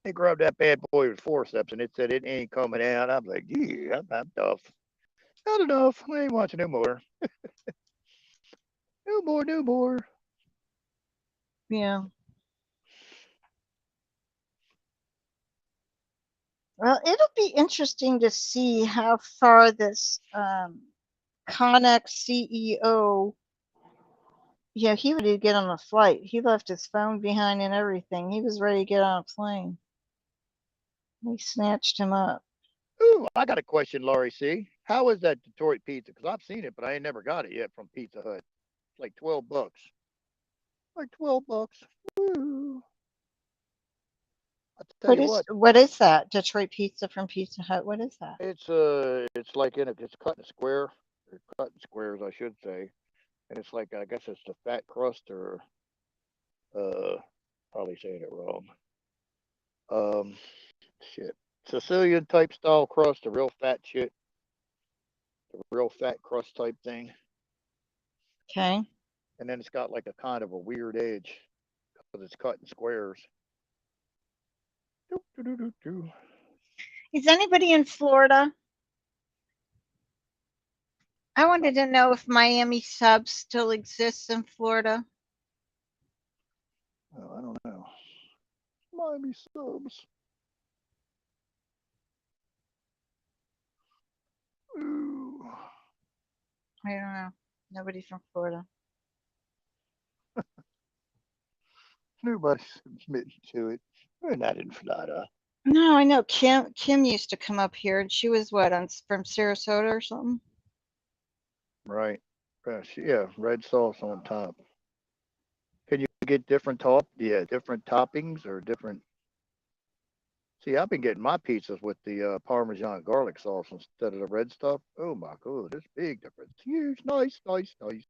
they grabbed that bad boy with forceps and it said it ain't coming out. I'm like, yeah, I'm tough. Not enough. I ain't watching no more. No more. No more. Yeah. Well, it'll be interesting to see how far this Connex CEO. Yeah, he ready to get on a flight. He left his phone behind and everything. He was ready to get on a plane. We snatched him up. Ooh, I got a question, Laurie C. How is that Detroit pizza? Because I've seen it, but I ain't never got it yet from Pizza Hut. It's like $12. Like $12. Woo. I tell you What is that? Detroit pizza from Pizza Hut. What is that? it's like it's cut in a square. Or cut in squares, I should say. And it's like I guess it's the fat crust or uh probably saying it wrong. Um shit. Sicilian type style crust, a real fat shit, a real fat crust type thing. Okay. And then it's got like a kind of a weird edge because it's cut in squares. Doo, doo, doo, doo. Is anybody in Florida? I wanted to know if Miami Subs still exists in Florida. Oh, I don't know. Miami Subs. Ooh. I don't know. Nobody's from Florida. Nobody's admitting to it. We're not in Florida. No, I know Kim used to come up here, and she was what from Sarasota or something. Right. Yeah, red sauce on top. Can you get different different toppings or different? See, I've been getting my pizzas with the Parmesan garlic sauce instead of the red stuff. Oh my god, there's big difference. Huge, nice, nice, nice.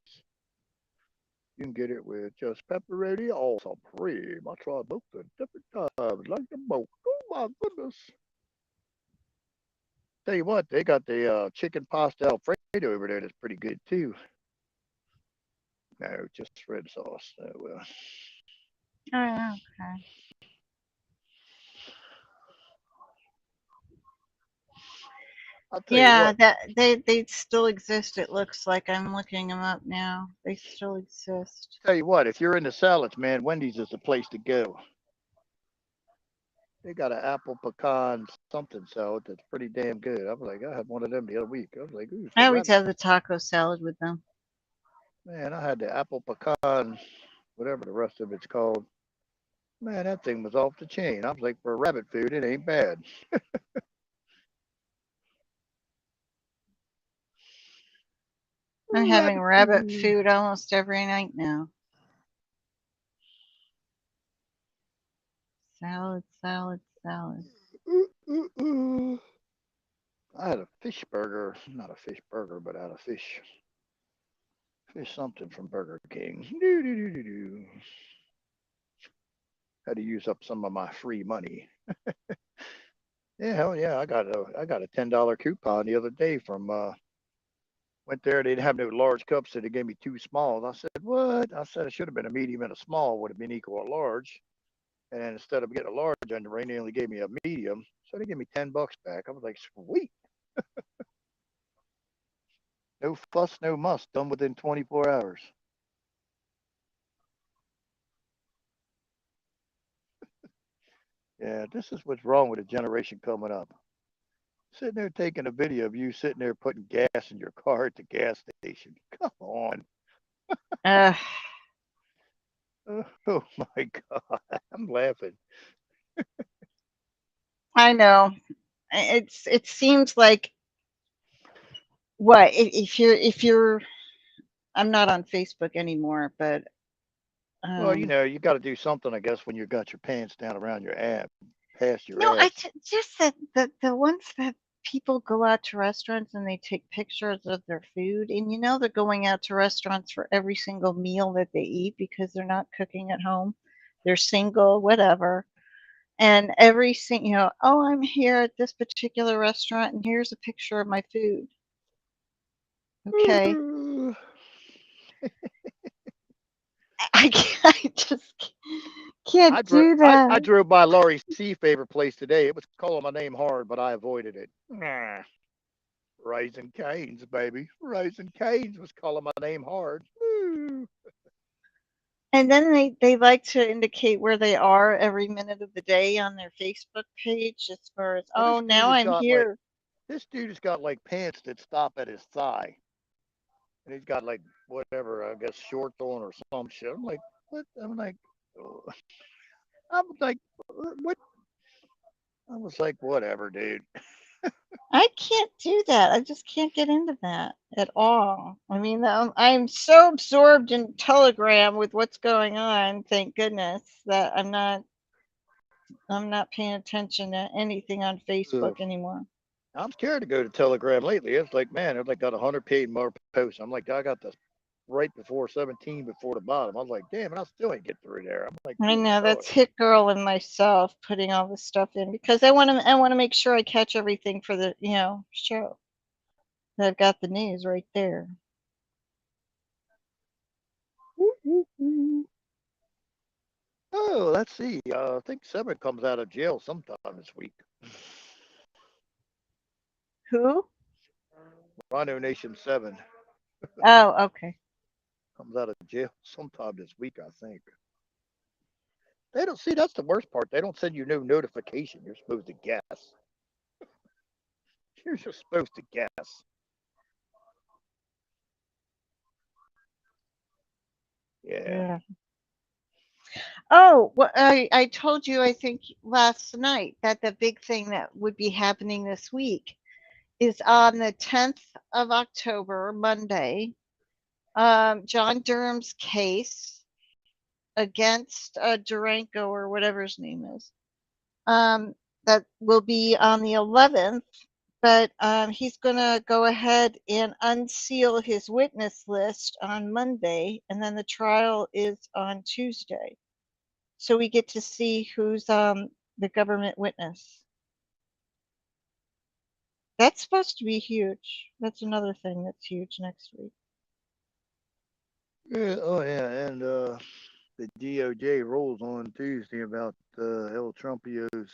You can get it with just pepperoni or supreme. I tried both at different times, like them both. Oh my goodness. Tell you what, they got the chicken pasta Alfredo over there that's pretty good too. No, just red sauce. Oh well. Oh, okay. I'll tell you Yeah, what. that they still exist. It looks like I'm looking them up now. They still exist. Tell you what, if you're into salads, man, Wendy's is the place to go. They got an apple pecan something salad that's pretty damn good. I was like, I had one of them the other week. I was like, ooh, I for always rabbit. have the taco salad with them. Man, I had the apple pecan, whatever the rest of it's called. Man, that thing was off the chain. I was like, for rabbit food, it ain't bad. I'm having Rabbit rabbit food. food almost every night now. Salad, salad, salad. Ooh, ooh, ooh. I had a fish burger, not a fish burger, but I had a fish something from Burger King. Doo, doo, doo, doo, doo. Had to use up some of my free money. Yeah, hell yeah, I got a $10 coupon the other day from went there. They didn't have no large cups, so they gave me two smalls. I said, what? I said it should have been a medium and a small would have been equal to large. And instead of getting a large under rain, they only gave me a medium. So they gave me $10 back. I was like, sweet. No fuss, no muss. Done within 24 hours. Yeah, this is what's wrong with the generation coming up. Sitting there taking a video of you sitting there putting gas in your car at the gas station. Come on. Ugh. Oh my God. I'm laughing. I know. It seems like what if you're I'm not on Facebook anymore, but Well, um you got to do something, I guess, when you got your pants down around your ass, past your no, ass. just that the ones that people go out to restaurants and they take pictures of their food, and they're going out to restaurants for every single meal that they eat because they're not cooking at home. They're single, whatever. And every oh, I'm here at this particular restaurant and here's a picture of my food. Okay. I just can't do I that. drove by Laurie C. favorite place today. It was calling my name hard, but I avoided it. Nah. Raising Canes, baby. Raising Canes was calling my name hard. Woo. And then they like to indicate where they are every minute of the day on their Facebook page as far as, Well, oh, now I'm here. This dude has got like pants that stop at his thigh, and he's got like whatever, I guess shorts on or some shit. I'm like, what? Oh. I'm like, what? I was like, whatever, dude. I can't do that. I just can't get into that at all. I mean, I'm so absorbed in Telegram with what's going on, thank goodness, that I'm not paying attention to anything on Facebook anymore. I'm scared to go to Telegram lately. It's like, man, it's like got 100 paid more posts. I'm like, I got this right before 17 before the bottom. I was like, damn, and I still ain't get through there. I'm like, I know that's Hit Girl and myself putting all this stuff in because I want to make sure I catch everything for the show. I've got the news right there. Oh, let's see. I think Seven comes out of jail sometime this week. Who? Rhino Nation 7. Oh, okay. Comes out of jail sometime this week, I think. They don't see, that's the worst part. They don't send you no notification. You're supposed to guess. You're just supposed to guess. Yeah. Oh, well, I told you, I think last night, that the big thing that would be happening this week is on the 10th of October, Monday, John Durham's case against Durango or whatever his name is. That will be on the 11th, but he's going to go ahead and unseal his witness list on Monday, and then the trial is on Tuesday. So we get to see who's the government witness. That's supposed to be huge. That's another thing that's huge next week. Yeah, oh yeah, and the DOJ rolls on Tuesday about El Trumpios.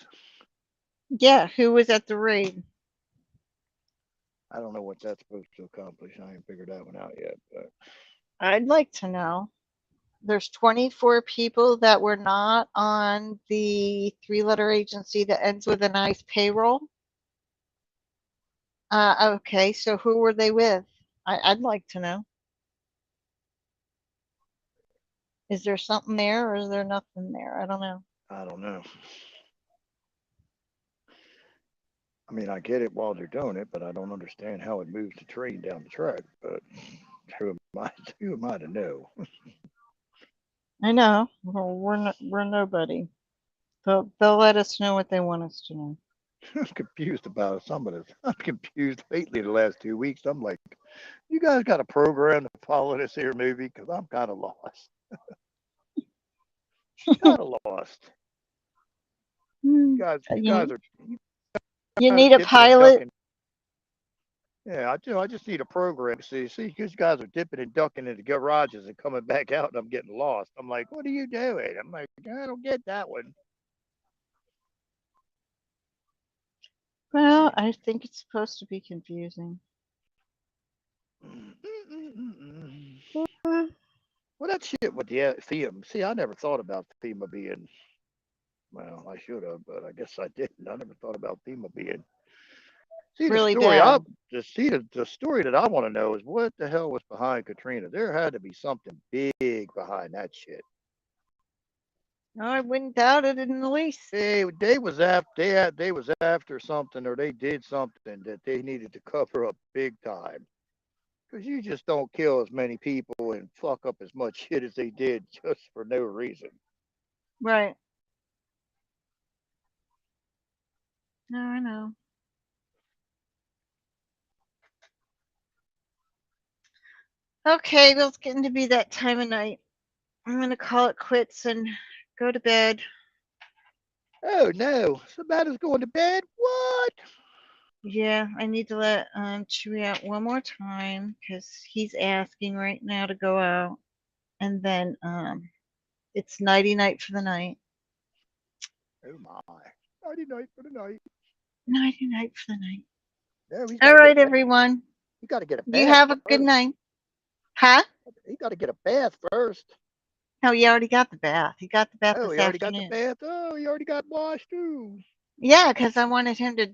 Yeah, who was at the raid? I don't know what that's supposed to accomplish. I ain't figured that one out yet, but I'd like to know. There's 24 people that were not on the 3-letter agency that ends with a nice payroll. Okay, so who were they with? I'd like to know. Is there something there or is there nothing there? I don't know. I don't know. I mean, I get it while they're doing it, but I don't understand how it moves the train down the track. But who am I to know? I know. Well, we're nobody. They'll let us know what they want us to know. I'm confused about some of this. I'm confused lately the last 2 weeks. I'm like, you guys got a program to follow this here movie? Because I'm kind of lost. Kind of lost. You guys are. You need a pilot. Yeah, I do. I just need a program. See, because you guys are dipping and ducking into garages and coming back out, and I'm getting lost. I'm like, what are you doing? I'm like, I don't get that one. Well, I think it's supposed to be confusing. Well, that shit with the FEMA. See, I never thought about FEMA being. Well, I should have, but I guess I didn't. I never thought about FEMA being. See, really the story bad. the story that I want to know is what the hell was behind Katrina. There had to be something big behind that shit. No, I wouldn't doubt it in the least. They was after something, or they did something that they needed to cover up big time. Because you just don't kill as many people and fuck up as much shit as they did just for no reason. Right. No, I know. Okay, well, it's getting to be that time of night. I'm going to call it quits and go to bed. Oh, no. Somebody's going to bed? What? Yeah, I need to let Chewy out one more time because he's asking right now to go out. And then it's nighty night for the night. Oh, my. Nighty night for the night. Nighty night for the night. No, all right, everyone. You got to get a bath. You have a good night. Huh? He got to get a bath first. No, he already got the bath. He got the bath Oh, this he already got the afternoon. bath. Oh, he already got washed too. Yeah, because I wanted him to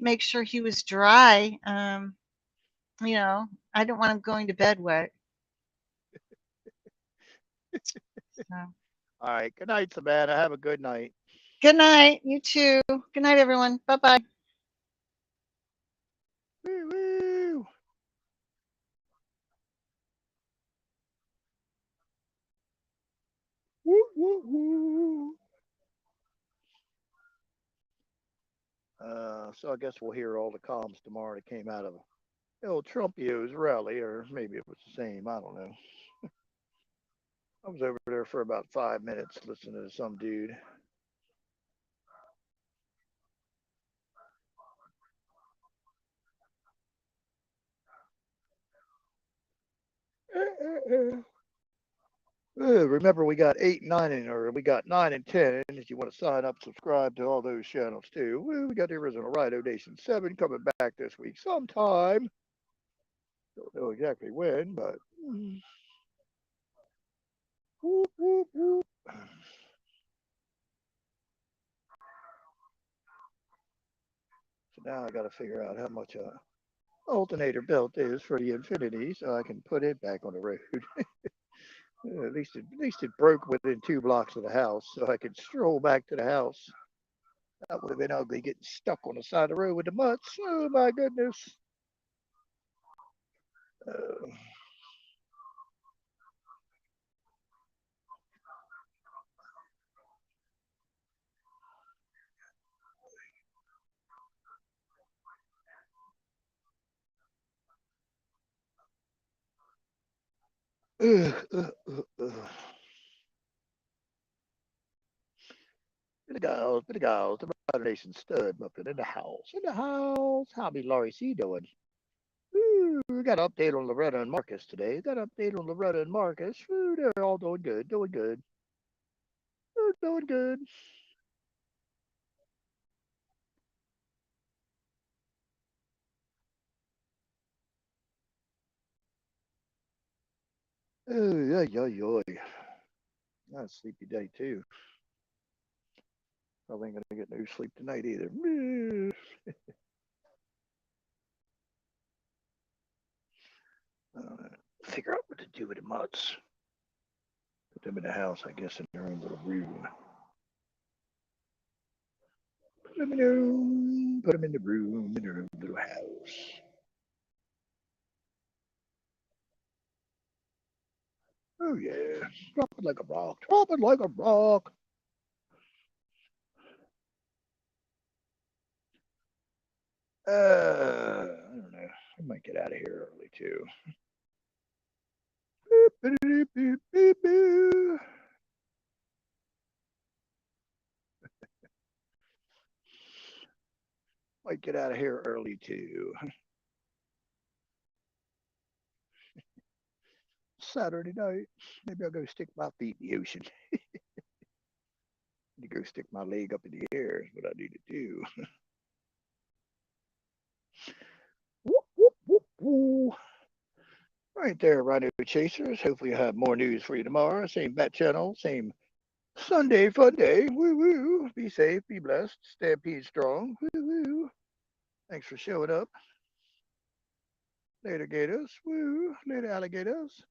make sure he was dry. You know, I don't want him going to bed wet. So. All right. Good night, Savannah. Have a good night. Good night. You too. Good night, everyone. Bye bye. Woo, woo. Woo, woo, woo. So I guess we'll hear all the comms tomorrow that came out of old Trumpio's rally, or maybe it was the same. I don't know. I was over there for about 5 minutes listening to some dude. Remember, we got 8, 9, or we got 9 and 10. If you want to sign up, subscribe to all those channels too. We got the original Rhino Nation 7 coming back this week sometime. Don't know exactly when, but. Whoop, whoop, whoop. So now I got to figure out how much a alternator belt is for the Infinity, so I can put it back on the road. At least it broke within 2 blocks of the house, so I could stroll back to the house. That would have been ugly getting stuck on the side of the road with the mutts. Oh my goodness. The gals, the Nation stud muffin in the house. In the house. How be Laurie C doing? Ooh, we got an update on Loretta and Marcus today. Got an update on Loretta and Marcus. Ooh, they're all doing good, doing good. Doing good. Oh, yeah, yeah, yeah. Not a sleepy day, too. Probably ain't gonna get no sleep tonight either. Figure out what to do with the mutts. Put them in the house, I guess, in their own little room. Put them in their room. Put them in the room in their own little house. Oh yeah, drop it like a rock. Drop it like a rock. I don't know. I might get out of here early too. Might get out of here early too. Saturday night. Maybe I'll go stick my feet in the ocean. To go stick my leg up in the air is what I need to do. Whoop, whoop, whoop, whoop. Right there, Rhino Chasers. Hopefully, I have more news for you tomorrow. Same bat channel, same Sunday fun day. Woo woo. Be safe, be blessed, stampede strong. Woo woo. Thanks for showing up. Later, Gators. Woo. Later, alligators.